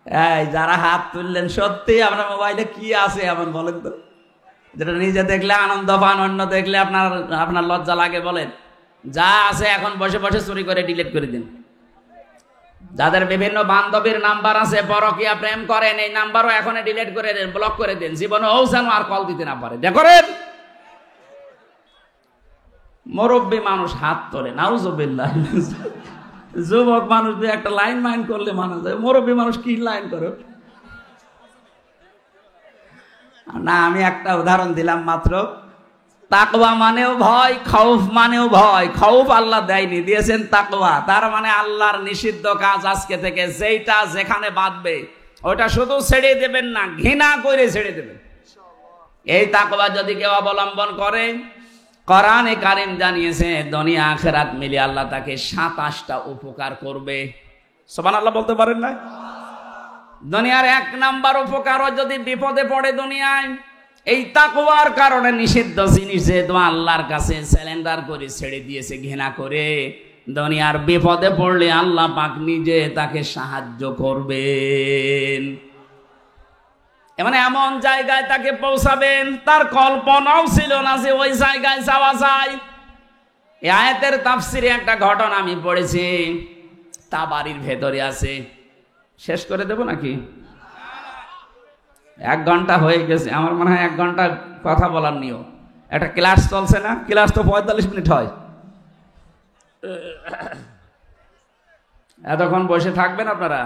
এই যারা হাত তুললেন, সত্যি আপনার মোবাইলে কি আছে এমন বলেন তো, যেটা নিজে দেখলে আনন্দ পান, অন্য দেখলে আপনার লজ্জা লাগে? বলেন। যা আছে এখন বসে বসে চুরি করে ডিলিট করে দিন। যাদের বিভিন্ন বান্ধবীর নাম্বার আছে, পরকীয়া প্রেম করেন, এই নাম্বারও এখন ডিলিট করে দেন, ব্লক করে দেন, জীবনে ও যেন আর কল দিতে না পারে। দেখেন মুরব্বী মানুষ হাত তোলে, নাউজুবিল্লাহ। যুবক মানুষ দিয়ে একটা লাইন মাইন করলে মানা যায়, মুরব্বী মানুষ কি লাইন করে না। আমি একটা উদাহরণ দিলাম মাত্র। তাকওয়া মানেও ভয়, খৌফ মানেও ভয়। খৌফ আল্লাহ দেয়নি, দিয়েছেন তাকওয়া। তার মানে আল্লাহর নিষিদ্ধ কাজ আজকে থেকে যেইটা যেখানে বাঁধবে ওটা শুধু ছেড়ে দেবেন না, ঘৃণা করে ছেড়ে দেবেন। এই তাকওয়া যদি কেউ অবলম্বন করে, কোরআনে কারীম জানিয়েছে দুনিয়া আখিরাত মিলে আল্লাহ তাকে 27টা উপকার করবে। সুবহানাল্লাহ বলতে পারেন না? দুনিয়ার 1 নাম্বার উপকার, যদি বিপদে পড়ে দুনিয়ায়, এই তাকওয়ার কারণে নিষিদ্ধ জিনিস যেহেতু আল্লাহর কাছে স্যালেন্ডার করে ছেড়ে দিয়েছে ঘৃণা করে, দুনিয়ার বিপদে পড়লে আল্লাহ পাক নিজে তাকে সাহায্য করবেন। মানে এমন জায়গায় তাকে পৌঁছাবেন তার কল্পনাও ছিল না যে ওই জায়গায় যাওয়া যায়। এই আয়াতের তাফসিরে একটা ঘটনা আমি পড়েছি, তাবারির ভেতরে আছে। শেষ করে দেব নাকি? 1 ঘন্টা হয়ে গেছে, আমার মনে হয় 1 ঘন্টা কথা বলার নিয়ম। একটা ক্লাস চলছে না, ক্লাস তো 45 মিনিট হয়। এতক্ষণ বসে থাকবেন আপনারা?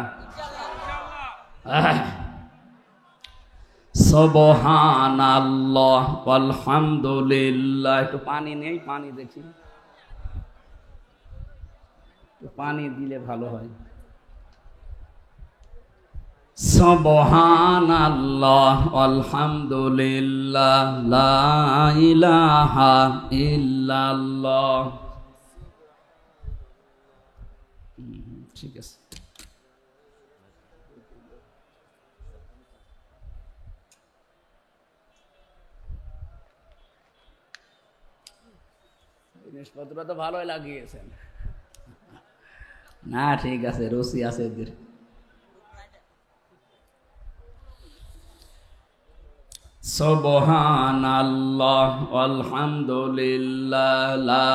সুবহানাল্লাহ আলহামদুলিল্লাহ। একটু পানি নেই, পানি দেখি, পানি দিলে ভালো হয়। সুবহানাল্লাহ আলহামদুলিল্লাহ লা ইলাহা ইল্লাল্লাহ। ঠিক আছে। জিনিসপত্র তো ভালোই লাগিয়েছেন না? ঠিক আছে, রুচি আছে এদের। সুবহানাল্লাহ আলহামদুলিল্লাহ লা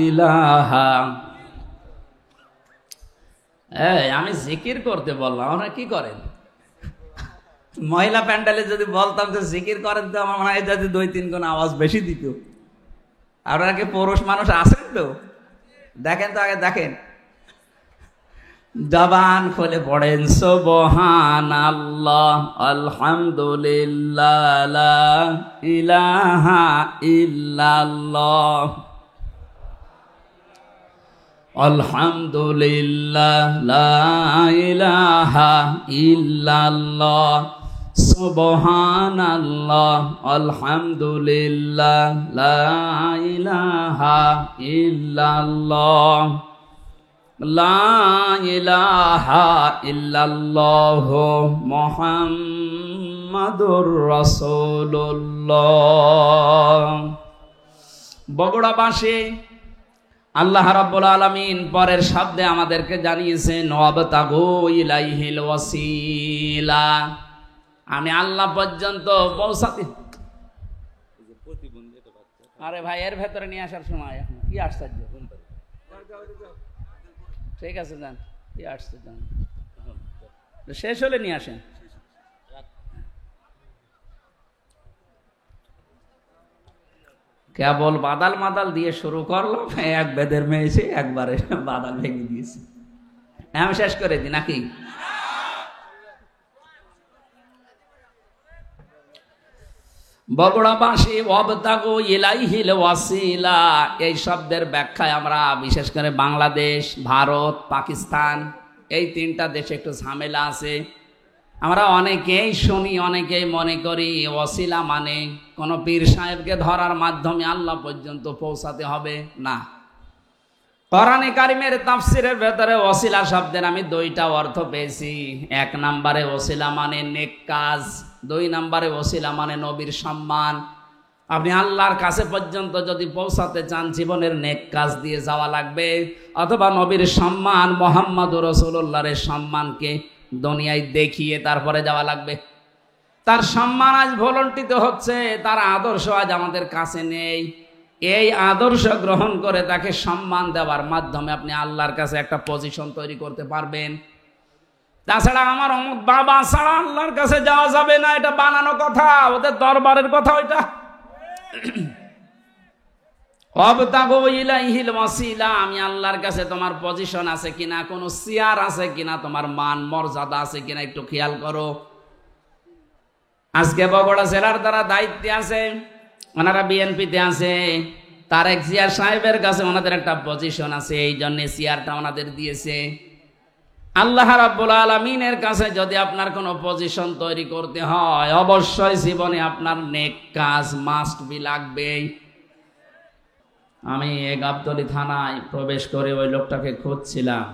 ইলাহা। আমি জিকির করতে বললাম, আপনারা কি করেন? মহিলা প্যান্ডেলে যদি বলতাম যে জিকির করেন, তো আমার মনে হয় যদি 2-3 গুণ আওয়াজ বেশি দিত। আপনারা কি পুরুষ মানুষ আছেন তো? দেখেন তো, আগে দেখেন, জবান খুলে পড়েন সুবহানাল্লাহ আলহামদুলিল্লাহ লা ইলাহা ইল্লাল্লাহ আলহামদুলিল্লাহ লা ইলাহা ইল্লাল্লাহ সুবহানাল্লাহ আলহামদুলিল্লাহ লা ইলাহা ইল্লাল্লাহ লা ইলাহা ইল্লাল্লাহ মুহাম্মাদুর রাসূলুল্লাহ। বগুড়াবাসী আল্লাহ রাব্বুল আলামিন পরের শব্দে আমাদেরকে জানিয়েছেন ওয়াবতাগু ইলাইহিল ওয়াসিলা। আমি আল্লাহ পর্যন্ত পৌঁছাতে। আরে ভাই, এর ভেতরে নিয়ে আসার সময় এখন কি আশ্চর্য। ঠিক আছে, যান, কি আসছে যান, শেষ হলে নিয়ে আসেন। কেবল বাদাল মাদাল দিয়ে শুরু করলাম, এক বেদের মেয়ে এসে একবারে বাদাল ভেঙে দিয়েছে। আমি শেষ করে দিই নাকি? বগুড়াবাসী ওয়াবতাগু ইলাইহিল ওয়াসিলা, এই শব্দের ব্যাখ্যায় আমরা বিশেষ করে বাংলাদেশ, ভারত, পাকিস্তান, এই 3টা দেশে একটু ঝামেলা আছে। আমরা অনেকেই শুনি, অনেকেই মনে করি ওয়াসিলা মানে কোনো পীর সাহেবকে ধরার মাধ্যমে আল্লাহ পর্যন্ত পৌঁছাতে হবে। না, কোরআনে কারিমের তাফসিরের ভেতরে ওয়াসিলা শব্দের আমি 2টা অর্থ পেয়েছি। 1 নম্বরে ওয়াসিলা মানে নেক কাজ, 2 নম্বরে ওয়াসিলা মানে নবীর সম্মান। আপনি আল্লাহর কাছে পর্যন্ত যদি পৌঁছাতে চান, জীবনের নেক কাজ দিয়ে যাওয়া লাগবে, অথবা নবীর সম্মান, মুহাম্মদুর রাসূলুল্লাহর সম্মানকে দুনিয়ায় দেখিয়ে তারপরে যাওয়া লাগবে। তার সম্মান আজ ভুলণ্ঠিত হচ্ছে, তার আদর্শ আজ আমাদের কাছে নেই। এই আদর্শ গ্রহণ করে তাকে সম্মান দেওয়ার মাধ্যমে আপনি আল্লাহর কাছে একটা পজিশন তৈরি করতে পারবেন। তাছাড়া আমার অমুক বাবা ছাড়া আল্লাহর কাছে যাওয়া যাবে না, এটা বানানো কথা, ওদের দরবারের কথা ওইটা। ওয়াবতাগু ইলাইহিল ওয়াসিলা, আমি আল্লাহর কাছে তোমার পজিশন আছে কিনা, কোনো চেয়ার আছে কিনা, তোমার মান মর্যাদা আছে কিনা একটু খেয়াল করো। আজকে বগুড়া জেলার দ্বারা দায়িত্বে আছে ওনারা বিএনপিতে আছে, তারেক জিয়া সাহেবের কাছে ওনাদের একটা পজিশন আছে, এই জন্য চেয়ারটা ওনাদের দিয়েছে। আল্লাহ রাব্বুল আলামিনের কাছে যদি আপনার কোনো পজিশন তৈরি করতে হয়, অবশ্যই জীবনে আপনার নেক কাজ মাস্ট বি লাগবেই। আমি গাবতলী থানায় প্রবেশ করে ওই লোকটাকে খুঁজছিলাম।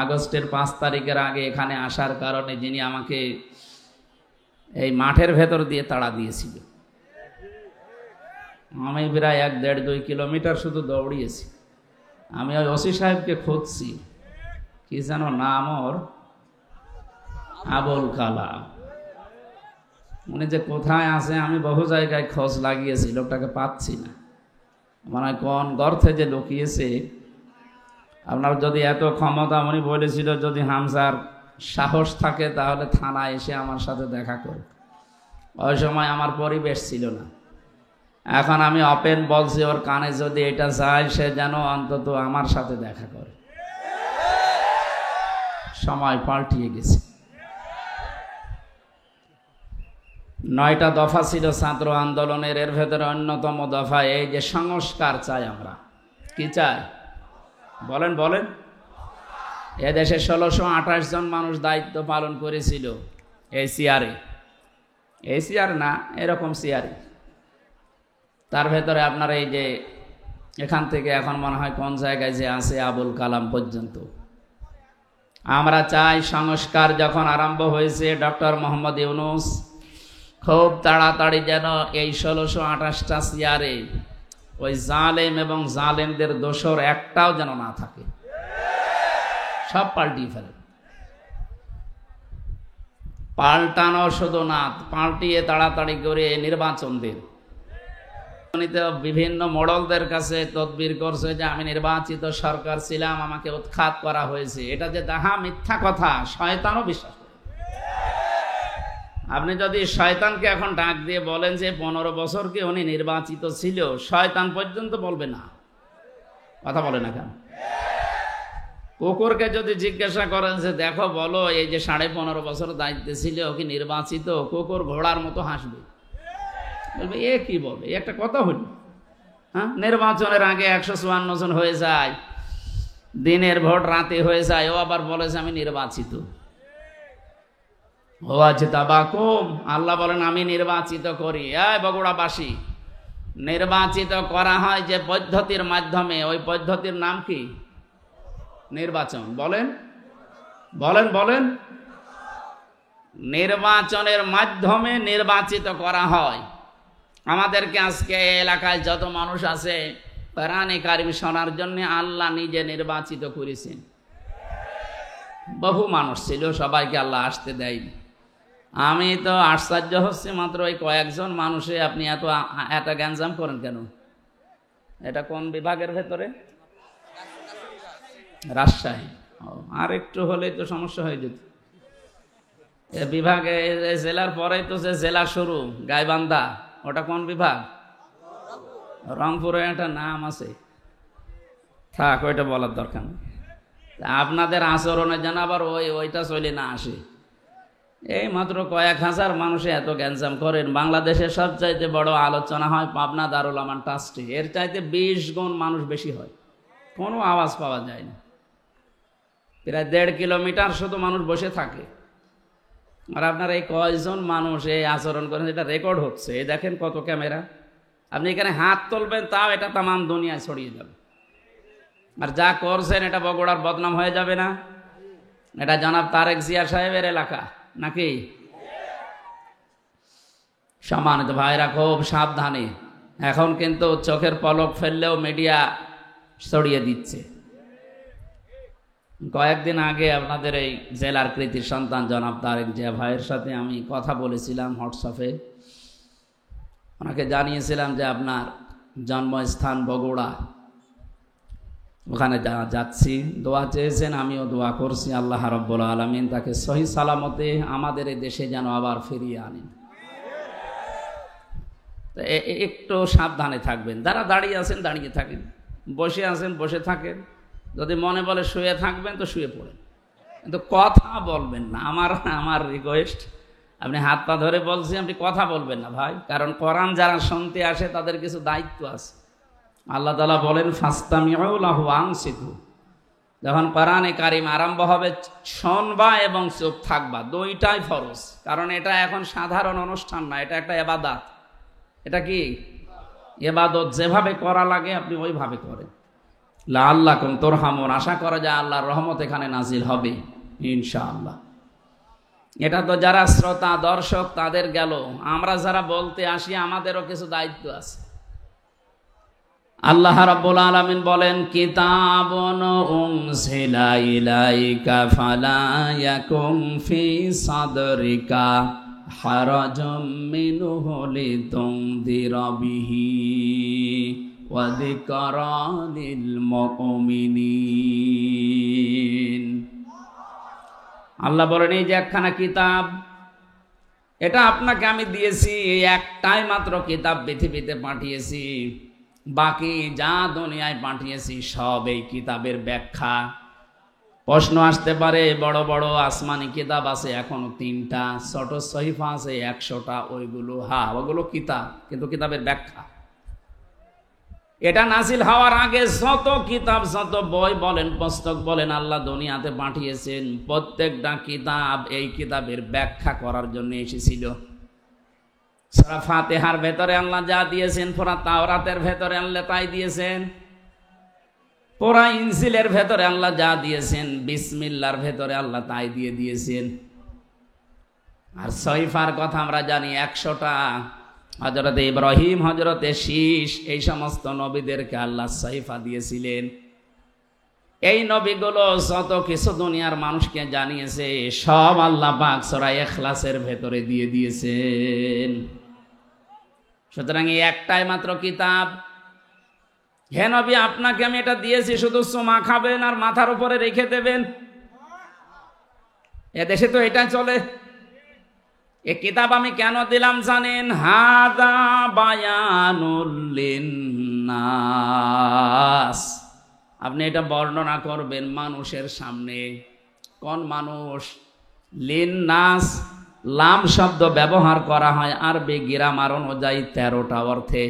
আগস্টের 5 তারিখের আগে এখানে আসার কারণে যিনি আমাকে এই মাঠের ভেতর দিয়ে তাড়া দিয়েছিল। আমি প্রায় 1-1.5-2 কিলোমিটার শুধু দৌড়িয়েছি। আমি ওই ওসি সাহেবকে খুঁজছি, কি যেন নাম ওর, আবুল কালাম। উনি যে কোথায় আছে আমি বহু জায়গায় খোঁজ লাগিয়েছি, লোকটাকে পাচ্ছি না। মানে কোন গর্তে যে লুকিয়েছে। আপনার যদি এত ক্ষমতা, উনি বলেছিল যদি হামজার সাহস থাকে তাহলে থানায় এসে আমার সাথে দেখা করুক। ওই সময় আমার পরিবেশ ছিল না। এখন আমি ওপেন বলছি, ওর কানে যদি এটা যায় সে যেন অন্তত আমার সাথে দেখা করে। সময় পাল্টিয়ে গেছে। 9টা দফা ছিল ছাত্র আন্দোলনের, এর ভেতরে অন্যতম দফা এই যে সংস্কার চাই আমরা। কি চাই বলেন বলেন। এদেশে 1628 জন মানুষ দায়িত্ব পালন করেছিল এই চেয়ারে, এই চেয়ার না এরকম চেয়ারে। তার ভেতরে আপনার এই যে এখান থেকে এখন মনে হয় কোন জায়গায় যে আছে আবুল কালাম পর্যন্ত। আমরা চাই সংস্কার যখন আরম্ভ হয়েছে ডক্টর মোহাম্মদ ইউনূস খুব তাড়াতাড়ি যেন এই 1628টা চেয়ারে ওই জালেম এবং জালেমদের দোসর একটাও যেন না থাকে, সব পাল্টিয়ে ফেলে। পাল্টানো শুধু না, পাল্টিয়ে তাড়াতাড়ি করে নির্বাচন দিন। বিভিন্ন মোড়লদের কাছে তদবির করছে যে আমি নির্বাচিত সরকার ছিলাম, আমাকে উৎখাত করা হয়েছে। এটা যে তাহা মিথ্যা কথা, শয়তানও বিশ্বাস করে। আপনি যদি শয়তানকে এখন ডাক দিয়ে বলেন যে 15 বছর কি উনি নির্বাচিত ছিল, শয়তান পর্যন্ত বলবে না। কথা বলে না কেন? কুকুরকে যদি জিজ্ঞাসা করেন যে দেখো বলো এই যে 15.5 বছর দায়িত্বে ছিল ও কি নির্বাচিত, কুকুর ঘোড়ার মতো হাসবে, বলবে এ কি বলে, একটা কথা হইল। হ্যাঁ, নির্বাচনের আগে 154 জন হয়ে যায়, দিনের ভোট রাতে হয়ে যায়, ও আবার বলে যে আমি নির্বাচিত। ও আছে তাবাকুম, আল্লাহ বলেন আমি নির্বাচিত করি। বগুড়াবাসী, নির্বাচিত করা হয় যে পদ্ধতির মাধ্যমে, ওই পদ্ধতির নাম কি? নির্বাচন। বলেন বলেন বলেন। নির্বাচনের মাধ্যমে নির্বাচিত করা হয়। আমাদেরকে আজকে এলাকায় যত মানুষ আছে কোরআনে কারিম শোনার জন্য আল্লাহ নিজে নির্বাচিত করেছেন। বহু মানুষ ছিল, সবাইকে আল্লাহ আসতে দেয়নি। আমি তো আশ্চর্য হচ্ছে, মাত্র ওই কয়েকজন মানুষে আপনি এত গ্যাঞ্জাম করেন কেন? এটা কোন বিভাগের ভেতরে? রাজশাহী। আর একটু হলেই তো সমস্যা হয়ে যেত। এ বিভাগে জেলার পরেই তো যে জেলা শুরু, গাইবান্ধা, ওটা কোন বিভাগ? রংপুরে একটা নাম আছে, থাক ওইটা বলার দরকার নেই। আপনাদের আচরণে যেন আবার ওইটা চলে না আসে। এই মাত্র কয়েক হাজার মানুষে এত গ্যাঞ্জাম করেন। বাংলাদেশের সবচাইতে বড় আলোচনা হয় পাবনা দারুল আমান ট্রাস্টে, এর চাইতে 20 গুণ মানুষ বেশি হয়, কোনো আওয়াজ পাওয়া যায় না। প্রায় 1.5 কিলোমিটার শুধু মানুষ বসে থাকে। আর আপনার এই কয়জন মানুষ এই আচরণ করেন, এটা রেকর্ড হচ্ছে। এই দেখেন কত ক্যামেরা। আপনি এখানে হাত তুলবেন তাও এটা তামাম দুনিয়ায় ছড়িয়ে যাবে। আর যা করছেন এটা বগুড়ার বদনাম হয়ে যাবে না? এটা জনাব তারেক জিয়া সাহেবের এলাকা নাকি? সম্মানিত ভাইরা, খুব সাবধানে। এখন কিন্তু চোখের পলক ফেললেও মিডিয়া ছড়িয়ে দিচ্ছে। কয়েকদিন আগে আপনাদের এই জেলার কৃতি সন্তান জনাব তারেক জিয়া ভাইয়ের সাথে আমি কথা বলেছিলাম হোয়াটসঅ্যাপে। ওনাকে জানিয়েছিলাম যে আপনার জন্মস্থান বগুড়া, ওখানে যাচ্ছি। দোয়া চেয়েছেন, আমিও দোয়া করছি আল্লাহ রাব্বুল আলামিন তাকে সহি সালামতে আমাদের এই দেশে যেন আবার ফিরিয়ে আনেন। তো একটু সাবধানে থাকবেন। যারা দাঁড়িয়ে আছেন দাঁড়িয়ে থাকেন, বসে আছেন বসে থাকেন, যদি মনে বলে শুয়ে থাকবেন তো শুয়ে পড়েন, কিন্তু কথা বলবেন না। আমার রিকোয়েস্ট, আপনি হাত পা ধরে বলছি, আপনি কথা বলবেন না ভাই, কারণ কোরআন যারা শুনতে আসে তাদের কিছু দায়িত্ব আছে। আল্লাহ তাআলা বলেন ফাসতামিউ লাহু আনসিতু, যখন কোরআনে কারিম আরম্ভ হবে শুনবা এবং চুপ থাকবা, দুইটাই ফরজ। কারণ এটা এখন সাধারণ অনুষ্ঠান না, এটা একটা ইবাদত। এটা কি ইবাদত, যেভাবে করা লাগে আপনি ওইভাবে করেন। লাআল্লাকুম তুরহামুন, আশা করা যায় আল্লাহর রহমত এখানে নাজিল হবে ইনশাআল্লাহ। এটা তো যারা শ্রোতা দর্শক তাদের গেল, আমরা যারা বলতে আসি আমাদেরও কিছু দায়িত্ব আছে। আল্লাহ রাব্বুল আলামিন বলেন কিতাবুন উনজিলা ইলাইকা ফালা ইয়াকুম ফি সাদরিকা হারাজুম মিনহু লিতুনদিরা বিহি ওয়া যিকরা লিল মুমিনিন। আল্লাহ বলেন এই যে একখানা কিতাব, এটা আপনাকে আমি দিয়েছি, এই একটাই মাত্র কিতাব পৃথিবীতে পাঠিয়েছি, বাকি যা দুনিয়ায় পাঠিয়েছি সব এই কিতাবের ব্যাখ্যা। প্রশ্ন আসতে পারে, বড় বড় আসমানি কিতাব আছে এখনো 3টা, ছোট সহিফা আছে 100টা, ওইগুলো ওগুলো কিতাব, কিন্তু কিতাবের ব্যাখ্যা। এটা নাজিল হওয়ার আগে যত কিতাব, যত বই বলেন, পুস্তক বলেন আল্লাহ দুনিয়াতে পাঠিয়েছেন, প্রত্যেকটা কিতাব এই কিতাবের ব্যাখ্যা করার জন্য এসেছিল। সূরা ফাতিহার ভেতরে আল্লাহ যা দিয়েছেন, পুরা তাওরাতের ভেতরে আল্লাহ তাই দিয়েছেন, পুরা ইনজিলের ভেতরে আল্লাহ যা দিয়েছেন, বিসমিল্লাহর ভেতরে আল্লাহ তাই দিয়ে দিয়েছেন। আর সহিফার কথা আমরা জানি 100টা। হযরতে ইব্রাহিম, হযরতে শীষ, এই সমস্ত নবীদেরকে আল্লাহ সহিফা দিয়েছিলেন। এই নবীগুলো যত কিছু দুনিয়ার মানুষকে জানিয়েছে সব আল্লাহ পাক সূরা ইখলাসের ভেতরে দিয়ে দিয়েছেন। সুতরাং এই একটাই মাত্র কিতাব। হে নবী, আপনাকে আমি এটা দিয়েছি, শুধু চুমা খাবেন আর মাথার উপরে রেখে দেবেন। এদেশে তো এটাই চলে। এই কিতাব আমি কেন দিলাম জানেন? হাদা বায়ানুল লিন্নাস, আপনি এটা বর্ণনা করবেন মানুষের সামনে। কোন মানুষ? লিন্নাস, লাম শব্দ ব্যবহার করা হয় আরবি গ্রামার অনুযায়ী 13টা অর্থে।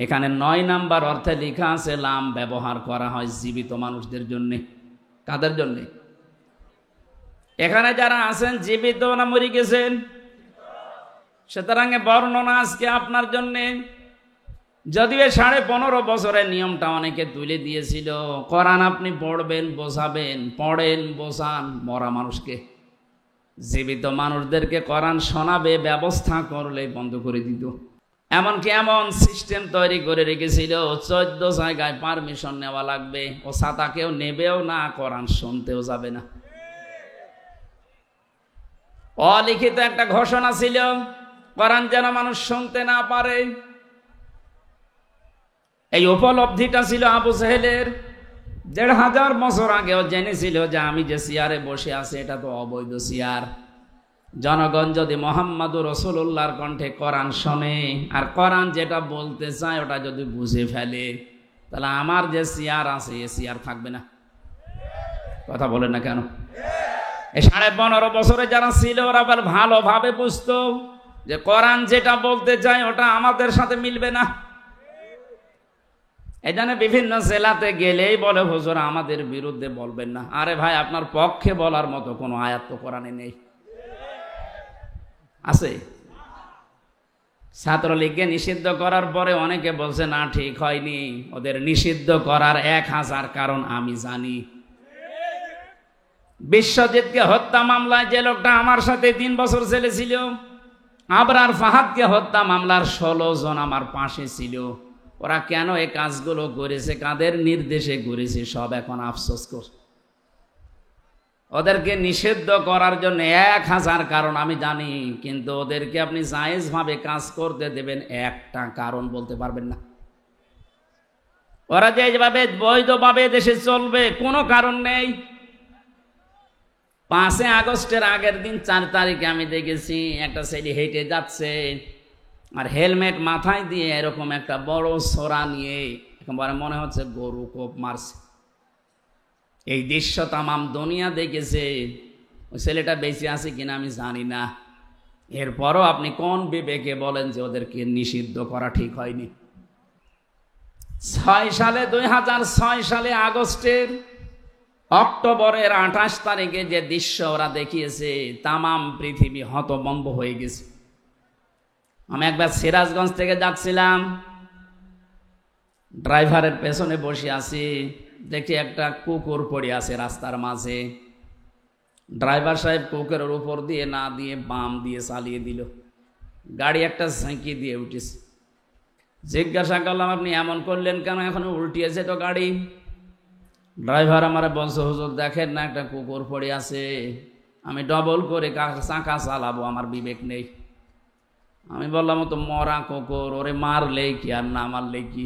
এখানে 9 নাম্বার অর্থে লেখা আছে লাম ব্যবহার করা হয় জীবিত মানুষদের জন্য। কাদের জন্য? এখানে যারা আছেন জীবিত না মরে গেছেন? সুতরাং বর্ণনা আজকে আপনার জন্যে। যদিও 15.5 বছরের নিয়মটা অনেকে তুলে দিয়েছিল, কোরআন আপনি পড়বেন, বোঝাবেন, পড়েন বোঝান মরা মানুষকে। জীবিত মানুষদেরকে কোরআন শোনাবে ব্যবস্থা করলে বন্ধ করে দিত। এমনকি এমন সিস্টেম তৈরি করে রেখেছিল 14 জায়গায় পারমিশন নেওয়া লাগবে, ও ছাতা কেউ নেবেও না, কোরআন শুনতেও যাবে না। অলিখিত একটা ঘোষণা ছিল, কোরআন যেন মানুষ শুনতে না পারে। এই উপলব্ধিটা ছিল আবু জেহেলের। 1500 বছর আগেও জেনেছিল যে আমি যে চেয়ারে বসে আছি এটা তো অবৈধ চেয়ার। জনগণ যদি মুহাম্মদুর রাসূলুল্লাহর কণ্ঠে কোরআন শোনে আর কোরআন যেটা বলতে চায় ওটা যদি বুঝে ফেলে, তাহলে আমার যে চেয়ার আছে এ চেয়ার থাকবে না। কথা বলেন না কেন? এই 15.5 বছরে যারা ছিল ওরা আবার ভালোভাবে বুঝতো যে কোরআন যেটা বলতে চায় ওটা আমাদের সাথে মিলবে না। এই জন্য বিভিন্ন জেলাতে গেলেই বলে হুজুর আমাদের বিরুদ্ধে বলবেন না। আরে ভাই, আপনার পক্ষে বলার মতো কোনো আয়াত তো কোরআনে নেই। আছে? ছাত্রলীগকে নিষিদ্ধ করার পরে অনেকে বলছে না ঠিক হয়নি, ওদের নিষিদ্ধ করার 1000 কারণ আমি জানি। বিশ্বজিৎকে হত্যা মামলায় যে লোকটা আমার সাথে 3 বছর জেলে ছিল, আবরার ফাহাদকে হত্যা মামলার 16 জন আমার পাশে ছিল। ওরা কেন এই কাজগুলো করেছে, কাদের নির্দেশে করেছে, সব এখন আফসোস করছে। ওদেরকে নিষিদ্ধ করার জন্য 1000 কারণ আমি জানি, কিন্তু ওদেরকে আপনি জায়েজ ভাবে কাজ করতে দেবেন একটা কারণ বলতে পারবেন না। ওরা যেভাবে বৈধভাবে দেশে চলবে কোনো কারণ নেই। 5 আগস্টের আগের দিন 4 তারিখে আমি দেখেছি একটা ছেলে হেঁটে যাচ্ছে আর হেলমেট মাথায় দিয়ে এরকম একটা বড় ছোরা নিয়ে, একেবারে মনে হচ্ছে গরু কোপ মারছে। এই দৃশ্য তামাম দুনিয়া দেখেছে। ওই ছেলেটা বেঁচে আছে কিনা আমি জানি না, এরপরও আপনি কোন বিবেকে বলেন যে ওদেরকে নিষিদ্ধ করা ঠিক হয়নি? 2006 সালে আগস্টের অক্টোবরের 28 তারিখে যে দৃশ্য ওরা দেখিয়েছে, তামাম পৃথিবী হতভম্ব হয়ে গেছে। আমি একবার সিরাজগঞ্জ থেকে যাচ্ছিলাম, ড্রাইভারের পেছনে বসে আছি, দেখি একটা কুকুর পড়ে আছে রাস্তার মাঝে। ড্রাইভার সাহেব কুকুরের উপর দিয়ে না দিয়ে বাম দিয়ে চালিয়ে দিল, গাড়ি একটা ঝাঁকি দিয়ে উঠেছে। জিজ্ঞাসা করলাম, আপনি এমন করলেন কেন? এখন উল্টিয়েছে তো গাড়ি। ড্রাইভার আমার বলছে, হুজুর দেখেন না একটা কুকুর পড়ে আছে, আমি ডবল করে চাকা চালাবো, আমার বিবেক নেই। আমি বললাম, তো মরা কুকুর, ওরে মারলে কি আর না মারলে কি?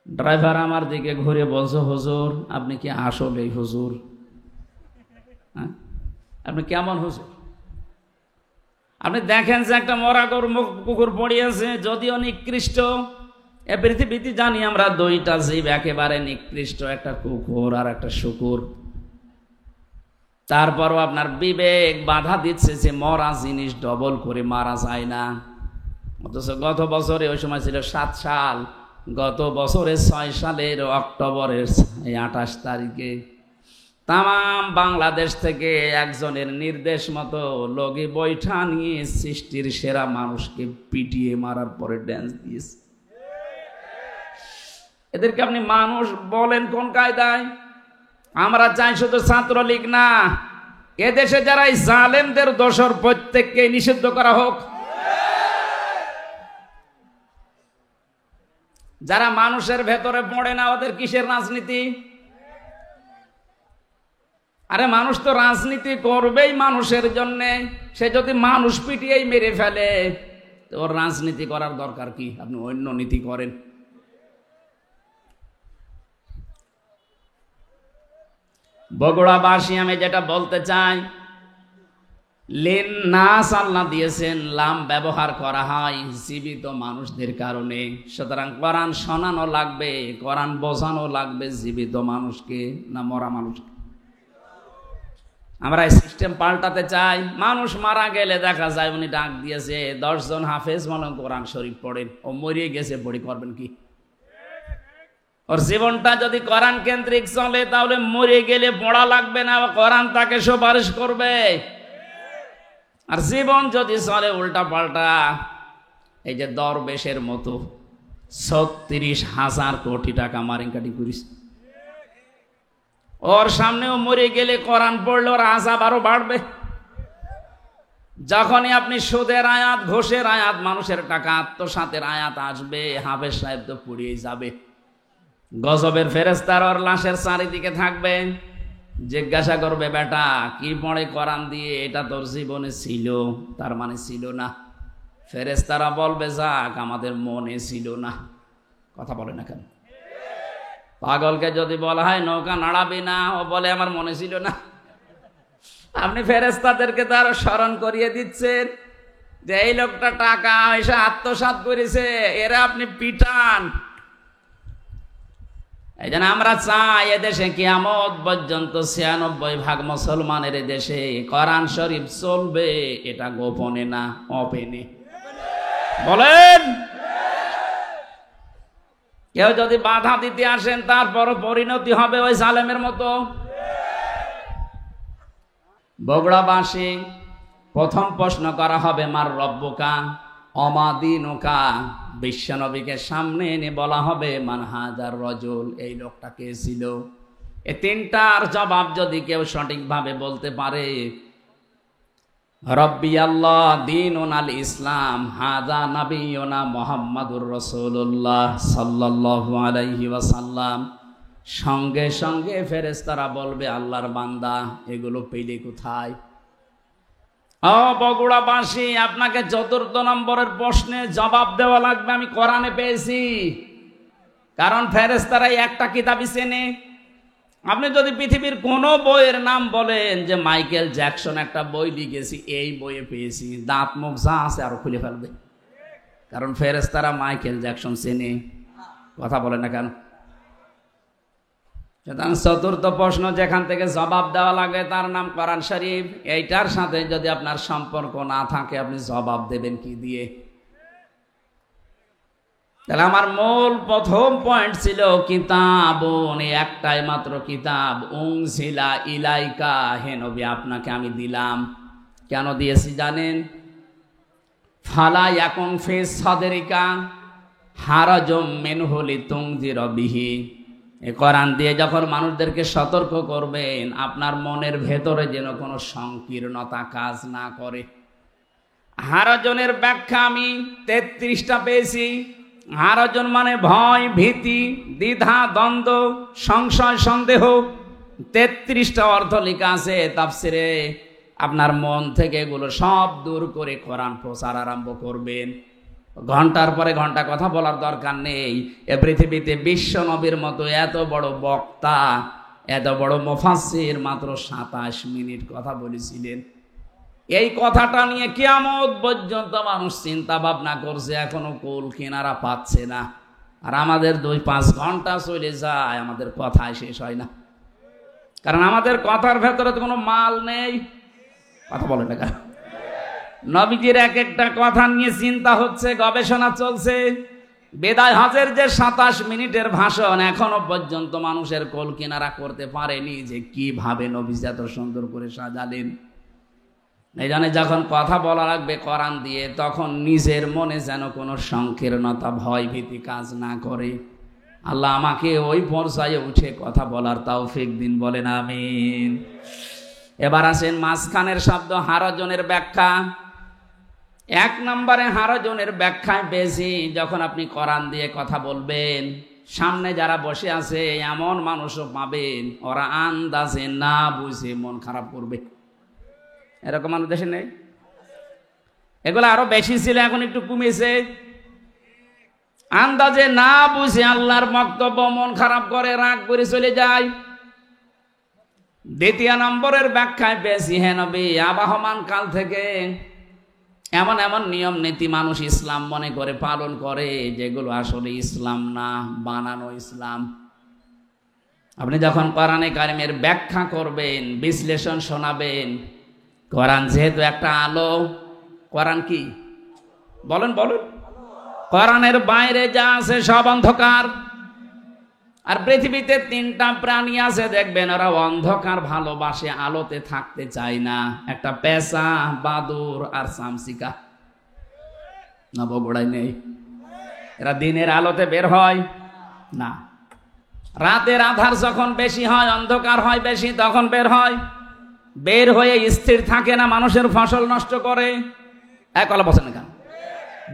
ড্রাইভার আমার দিকে ঘুরে বলছে, হুজুর আপনি কি আসলেই হুজুর? হ্যাঁ, আপনি কেমন হুজুর? আপনি দেখেন যে একটা মরা কুকুর পড়িয়েছে, যদিও নিকৃষ্ট। এ পৃথিবীতে জানি আমরা দুইটা জীব একেবারে নিকৃষ্ট, একটা কুকুর আর একটা শুকুর। তারপরও আপনার বিবেক বাধা দিচ্ছে যে মরা জিনিস ডবল করে মারা যায় না। অথচ গত বছরে, ওই সময় ছিল 7 সাল, গত বছরে 6 সালের অক্টোবরের 28 তারিখে তাম বাংলাদেশ থেকে একজনের নির্দেশ মতো লগি বৈঠা নিয়ে সৃষ্টির সেরা মানুষকে পিটিয়ে মারার পরে ড্যান্স দিয়েছে। এদেরকে আপনি মানুষ বলেন কোন কায়দায়? আমরা চাই শুধু ছাত্রলীগ না, এদেশে যারা এই জালেমদের দোসর প্রত্যেককে নিষিদ্ধ করা হোক। যারা মানুষের ভেতরে পড়ে না, ওদের কিসের রাজনীতি? আরে মানুষ তো রাজনীতি করবেই মানুষের জন্য। সে যদি মানুষ পিটিয়েই মেরে ফেলে, তো ওর রাজনীতি করার দরকার কি? আপনি অন্য নীতি করেন। বগুড়াবাসী আমি যেটা বলতে চাই, লিন নাস আল্লাহ দিয়েছেন, লাম ব্যবহার করা হয় জীবিত মানুষদের কারণে। সুতরাং কোরআন শোনানো লাগবে, কোরআন বোঝানো লাগবে জীবিত মানুষকে, না মরা মানুষকে। আমরা এই সিস্টেম পাল্টাতে চাই। মানুষ মারা গেলে দেখা যায় উনি ডাক দিয়েছে 10 জন হাফেজ মনে কোরআন শরীফ পড়েন, ও মরিয়ে গেছে, পড়ি করবেন কি? ওর জীবনটা যদি কোরআন কেন্দ্রিক চলে, তাহলে মরে গেলে পড়া লাগবে না, কোরআন তাকে সুপারিশ করবে। আর জীবন যদি চলে উল্টা পাল্টা, এই যে দরবেশের মতো 36,000 কোটি টাকা মারিংকাটি করিস, ওর সামনেও মরে গেলে কোরআন পড়লে ওর আযাব আরো বাড়বে। যখনই আপনি সুদের আয়াত, ঘোষের আয়াত, মানুষের টাকা আত্মসাতের আয়াত আসবে, হাফেজ সাহেব তো পুড়িয়ে যাবে। গজবের ফেরেশতার ওর লাশের চারিদিকে থাকবে, জিজ্ঞাসা করবে, বেটা কি পড়ে কোরআন দিয়ে? এটা তোর জীবনে ছিল, তার মানে ছিল না। ফেরেশতারা বলবে, যাক আমাদের মনে ছিল না। কথা বলে না কেন? পাগলকে যদি বলা হয় নৌকা নাড়াবি না, ও বলে আমার মনে ছিল না। আপনি ফেরেশতাদেরকে তো আরো স্মরণ করিয়ে দিচ্ছেন যে এই লোকটা টাকা পয়সা আত্মসাৎ করেছে, এরা আপনি পিটান। এই জন্য আমরা চাই এদেশে কিয়ামত পর্যন্ত 96% মুসলমানের দেশে কোরআন শরীফ চলবে, এটা গোপনে না, ওপেনে। বলেন, কেউ যদি বাধা দিতে আসেন, তারপরও পরিণতি হবে ওই জালেমের মতো। বগুড়াবাসী, প্রথম প্রশ্ন করা হবে মার রব্বুকা অমাদিনুকা। বিশ্বনবীকে সামনে এনে বলা হবে মান হাজার রজুল, এই লোকটা কে ছিল? এই তিনটার জবাব যদি কেউ সঠিকভাবে বলতে পারে, রব্বি আল্লাহ দীনুন আল ইসলাম হাযা নবিয়ুনা মুহাম্মাদুর রাসূলুল্লাহ সাল্লাল্লাহু আলাইহি ওয়াসাল্লাম, সঙ্গে সঙ্গে ফেরেশতারা বলবে, আল্লাহর বান্দা এগুলো পেলে কোথায়? ও বগুড়াবাসী, আপনাকে 4th নম্বরের প্রশ্নে জবাব দেওয়া লাগবে আমি কোরআনে পেয়েছি। কারণ ফেরেশতারাই একটা কিতাবই চেনে। আপনি যদি পৃথিবীর কোনো বইয়ের নাম বলেন যে মাইকেল জ্যাকসন একটা বই লিখেছি, এই বইয়ে পেয়েছি, দাঁত মুখ যা আছে আরো খুলে ফেলবে। কারণ ফেরেশতারা মাইকেল জ্যাকসন চেনে। কথা বলে না কেন? সুতরাং চতুর্থ প্রশ্ন যেখান থেকে জবাব দেওয়া লাগে তার নাম কোরআন শরীফ। এইটার সাথে যদি আপনার সম্পর্ক না থাকে আপনি জবাব দেবেন কি দিয়ে? তাহলে আমার মূল প্রথম পয়েন্ট ছিল কিতাব, একটাই মাত্র কিতাব, উনজিলা ইলাইকা, হে নবী আপনাকে আমি দিলাম। কেন দিয়েছি জানেন? ফালা ইয়াকুন ফি সাদরিকা হারাজুম মিনহু লিতুনজিরা বিহি। এই কোরআন দিয়ে যখন মানুষদেরকে সতর্ক করবেন, আপনার মনের ভেতরে যেন কোনো সংকীর্ণতা কাজ না করে। হারাজনের ব্যাখ্যা আমি 33টা পেয়েছি। হারাজন মানে ভয়, ভীতি, দ্বিধা, দ্বন্দ্ব, সংশয়, সন্দেহ। 33টা অর্থ লেখা আছে তাফসিরে। আপনার মন থেকে এগুলো সব দূর করে কোরআন প্রচার আরম্ভ করবেন। ঘন্টার পরে ঘন্টা কথা বলার দরকার নেই। এ পৃথিবীতে বিশ্ব নবীর মতো এত বড় বক্তা, এত বড় মুফাসসির মাত্র 27 মিনিট কথা বলেছিলেন। এই কথাটা নিয়ে কিয়ামত পর্যন্ত মানুষ চিন্তা ভাবনা করছে, এখনো কুল কিনারা পাচ্ছে না। আর আমাদের 2-5 ঘন্টা চলে যায়, আমাদের কথাই শেষ হয় না। কারণ আমাদের কথার ভেতরে তো কোনো মাল নেই। কথা বলে না কেন? নবীজির এক একটা কথা নিয়ে চিন্তা হচ্ছে, গবেষণা চলছে। বিদায় হজের যে 27 মিনিটের ভাষণ, এখনো পর্যন্ত মানুষের কোল কিনারা করতে পারেনি যে কিভাবে নবীজি এত সুন্দর করে সাজালেন। এই জন্য যখন কথা বলা লাগবে কোরআন দিয়ে, তখন নিজের মনে যেন কোনো সংকীর্ণতা, ভয়, ভীতি কাজ না করে। আল্লাহ আমাকে ওই পর্যায়ে উঠে কথা বলার তৌফিক দিন, বলেন আমিন। এবার আসেন মাঝখানের শব্দ হারাজনের ব্যাখ্যা। 1 নম্বরে হারাজনের ব্যাখ্যায় পেয়েছি, যখন আপনি কোরআন দিয়ে কথা বলবেন, সামনে যারা বসে আছে এমন মানুষও পাবেন ওরা আন্দাজে না বুঝে মন খারাপ করবে। এরকম মানুষ দেশে নেই? এগুলো আরো বেশি ছিল, এখন একটু কমেছে। আন্দাজে না বুঝে আল্লাহর বক্তব্য মন খারাপ করে, রাগ করে চলে যায়। 2 নম্বরের ব্যাখ্যায় পেয়েছি, হে নবী আবাহমান কাল থেকে এমন এমন নিয়ম নীতি মানুষ ইসলাম মনে করে পালন করে, যেগুলো আসলে ইসলাম না, বানানো ইসলাম। আপনি যখন কোরআনে কারিমের ব্যাখ্যা করবেন, বিশ্লেষণ শোনাবেন, কোরআন যেহেতু একটা আলো, কোরআন কি বলেন? কোরআনের বাইরে যা আছে সব অন্ধকার। আর পৃথিবীতে 3টা প্রাণী আছে, দেখবেন ওরা অন্ধকার ভালোবাসে, আলোতে থাকতে চায় না। একটা পেঁচা, বাদুর আর চামচিকা। নবগোড়ায় নেই? এরা দিনের আলোতে বের হয় না। রাতের আধার যখন বেশি হয়, অন্ধকার হয় বেশি, তখন বের হয়। বের হয়ে স্থির থাকে না, মানুষের ফসল নষ্ট করে। কথা বলছেন না কেন?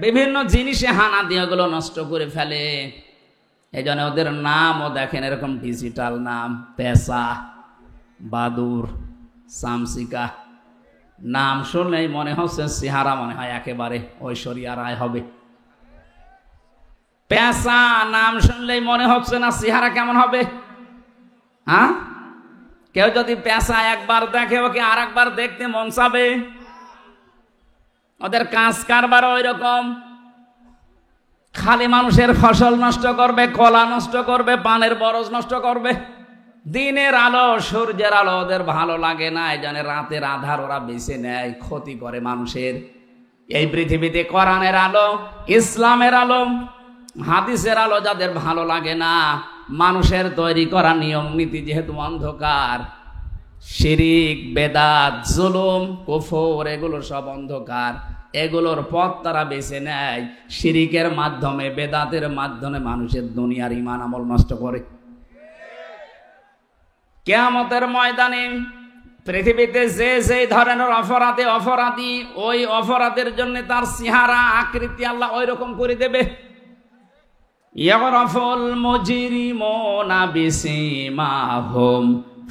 বিভিন্ন জিনিসে হানা দিয়ে ওগুলো নষ্ট করে ফেলে। এই জন্য ওদের নামও দেখেন এরকম ডিজিটাল নাম, পেঁচা, বাদুর, চামচিকা। নাম শুনলেই মনে হচ্ছে, চেহারা মনে হয় একেবারে ঐশ্বরিয়া রায় হবে। পেঁচা নাম শুনলেই মনে হচ্ছে না চেহারা কেমন হবে? হ্যাঁ, কেউ যদি পেঁচা একবার দেখে, ওকে আর একবার দেখতে মন চাবে। ওদের কাজ কারবার ওই রকম, খালি মানুষের ফসল নষ্ট করবে, কলা নষ্ট করবে, পানের বরজ নষ্ট করবে। দিনের আলো, সূর্যের আলো ওদের ভালো লাগে না, এই জন্য রাতের আধার ওরা বেছে নেয়, ক্ষতি করে মানুষের। এই পৃথিবীতে কোরআনের আলো, ইসলামের আলো, হাদিসের আলো যাদের ভালো লাগে না, মানুষের তৈরি করা নিয়ম নীতি যেহেতু অন্ধকার, শিরিক, বেদাত, জুলুম, কুফর, এগুলো সব অন্ধকার। এগুলোর পথ তারা বেছে নেয়। শিরিকের মাধ্যমে, বেদাতের মাধ্যমে মানুষের দুনিয়ার ঈমান আমল নষ্ট করে। কিয়ামতের ময়দানে পৃথিবীতে যে যে ধরনের অপরাধী, ওই অপরাধের জন্য তার চেহারা, আকৃতি আল্লাহ ওই রকম করে দেবে। ইয়াগরাফুল মুজরিমুনা বিসিমাহুম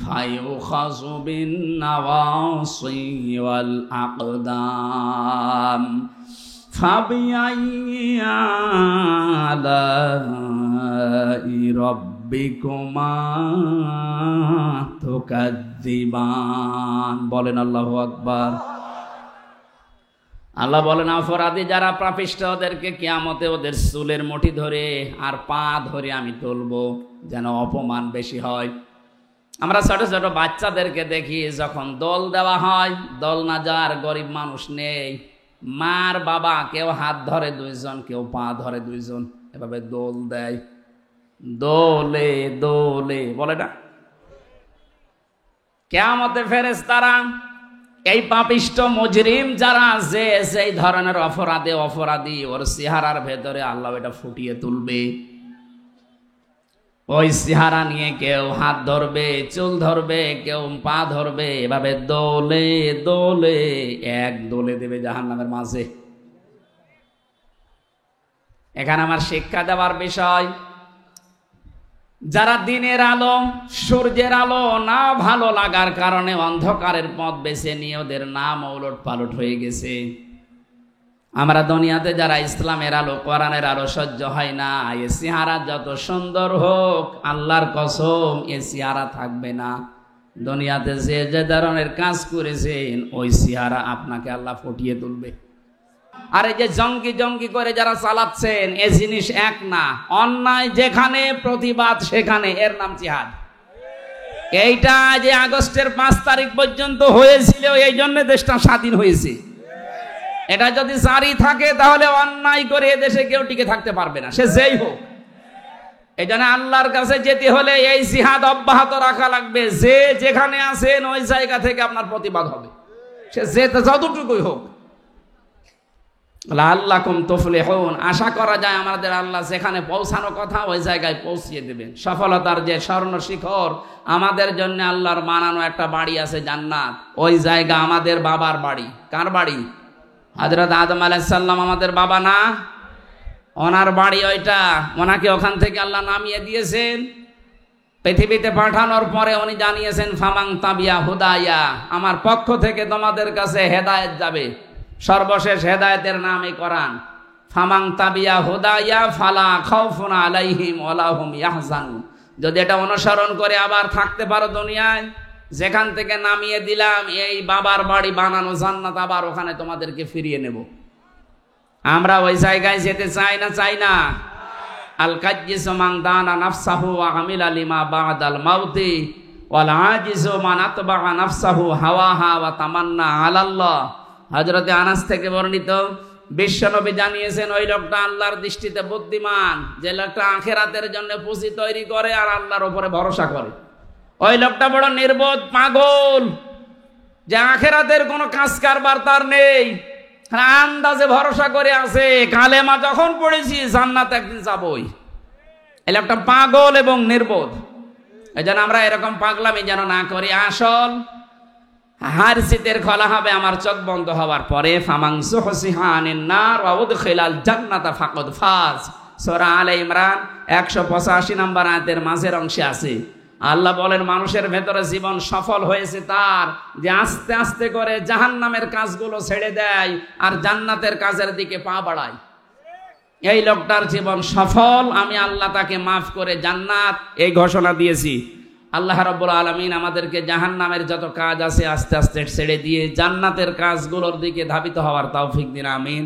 ফায়ুখাযু বিন-নাওয়াসি ওয়াল আকদাম ফাবিআইয়ি আলাই রাব্বিকুমা তুকাযযিবান। বলেন আল্লাহু আকবার। আল্লাহ বলেন, অপরাধী যারা পাপিষ্ঠ, ওদেরকে কিয়ামতে ওদের চুলের মুঠি ধরে আর পা ধরে আমি তুলবো, যেন অপমান বেশি হয়। আমরা ছোট ছোট বাচ্চাদেরকে দেখি, যখন দোল দেওয়া হয়, দোল না যার গরিব মানুষ নেই, মার বাবা কেউ হাত ধরে দুইজন, কেউ পা ধরে দুইজন, এভাবে দোল দেয়। দোলে দোলে বলে না? কিয়ামতে ফেরেশতারা এই পাপিষ্ট মুজরিম যারা যে সেই ধরনের অপরাধী ওর চেহারার ভেতরে আল্লাহ এটা ফুটিয়ে তুলবে। ওই চেহারা নিয়ে কেউ হাত ধরবে, চুল ধরবে, কেউ পা ধরবে, এভাবে দোলে দোলে এক দোলে দেবে জাহান্নামের মাঝে। এখানে আমার শিক্ষা দেওয়ার বিষয়, যারা দিনের আলো, সূর্যের আলো না ভালো লাগার কারণে অন্ধকারের পথ বেছে নিয়ে ওদের নাম ওলট পালট হয়ে গেছে। আমরা দুনিয়াতে যারা ইসলামের আলো, কোরআনের আলো সহ্য হয় না, এ চেহারা যত সুন্দর হোক, আল্লাহর কসম এ চেহারা থাকবে না। দুনিয়াতে যে ধরনের কাজ করেছেন ওই চেহারা আপনাকে আল্লাহ ফুটিয়ে তুলবে। আর এই যে জঙ্গি জঙ্গি করে যারা চালাচ্ছেন, এ জিনিস এক না। অন্যায় যেখানে, প্রতিবাদ সেখানে, এর নাম জিহাদ। এইটা যে আগস্টের 5 তারিখ পর্যন্ত হয়েছিল, এই জন্য দেশটা স্বাধীন হয়েছে। এটা যদি জারি থাকে তাহলে অন্যায় করে এদেশে কেউ টিকে থাকতে পারবে না, সে যেই হোক। এই জন্য আল্লাহর কাছে যেতে হলে এই জিহাদ অব্যাহত রাখা লাগবে। যে যেখানে আছেন ওই জায়গা থেকে আপনার প্রতিবাদ হবে, সে যতটুকুই হোক। লাআল্লাকুম তুফলিহুন, আশা করা যায় আমাদের আল্লাহ যেখানে পৌঁছানো কথা ওই জায়গায় পৌঁছিয়ে দেবেন। সফলতার যে স্বর্ণ শিখর, আমাদের জন্য আল্লাহর বানানো একটা বাড়ি আছে জান্নাত। ওই জায়গা আমাদের বাবার বাড়ি। কার বাড়ি? হযরত আদম আলাইহিস সালাম আমাদের বাবা না? ওনার বাড়ি ওইটা। ওনাকে ওখান থেকে আল্লাহ নামিয়ে দিয়েছেন। পৃথিবীতে পাঠানোর পরে উনি জানিয়েছেন, ফামান তাবিয়া হুদায়া, আমার পক্ষ থেকে তোমাদের কাছে হেদায়েত যাবে। সর্বশেষ হেদায়েতের নাম এই কোরআন। ফামান তাবিয়া হুদায়া ফালা খাউফুন আলাইহিম ওয়ালা হুম ইয়াহজানুন। যদি এটা অনুসরণ করে আবার থাকতে পারো দুনিয়ায়, যেখান থেকে নামিয়ে দিলাম এই বাবার বাড়ি বানানো জান্নাত, আবার ওখানে তোমাদেরকে ফিরিয়ে নেব। আমরা ওই জায়গায় যেতে চাই না? চাই না? আল কাজ্জিসু মান দানা নাফসাহু ওয়া আমিলা লিমা বাদাল মাউতি ওয়াল আজিজু মান আতবা'a নাফসাহু হাওয়াহা ওয়া তামান্না আলাল্লাহ। হযরতে আনাস থেকে বর্ণিত, বিশ্বনবী জানিয়েছেন, ওই লোকটা আল্লাহর দৃষ্টিতে বুদ্ধিমান, যে লোকটা আখিরাতের জন্য পুঁজি তৈরি করে আর আল্লাহর উপরে ভরসা করে। ওই লোকটা বড় নির্বোধ, পাগল, যে আখিরাতের কোনো কাজ কারবার তার নেই, আন্দাজে ভরসা করে আছে, কালেমা যখন পড়েছি জান্নাত একদিন যাবই। এই লোকটা পাগল এবং নির্বোধ। এই জন্য আমরা এরকম পাগলামি যেন না করি। আসল হার জিতের খোলা হবে আমার চোখ বন্ধ হওয়ার পরে। ফামান যুহজিহা আনিন নার ওয়া উদখিলাল জান্নাতা ফাকাদ ফাজ। সূরা আলে ইমরান 185 নম্বর আয়াতের মাঝের অংশে আছে। আল্লাহ বলেন, মানুষের ভেতরে জীবন সফল হয়েছে তার, যে আস্তে আস্তে করে জাহান্নামের কাজগুলো ছেড়ে দেয় আর জান্নাতের কাজের দিকে পা বাড়ায়। এই লোকটার জীবন সফল, আমি আল্লাহ তাকে মাফ করে জান্নাত এই ঘোষণা দিয়েছি। আল্লাহ রাব্বুল আলামিন আমাদেরকে জাহান্নামের যত কাজ আছে আস্তে আস্তে ছেড়ে দিয়ে জান্নাতের কাজগুলোর দিকে ধাবিত হওয়ার তৌফিক দিন। আমিন।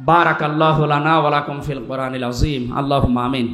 বারাকাল্লাহু লানা ওয়া লাকুম ফিল কোরআনিল আযীম। আল্লাহুম্মা আমিন।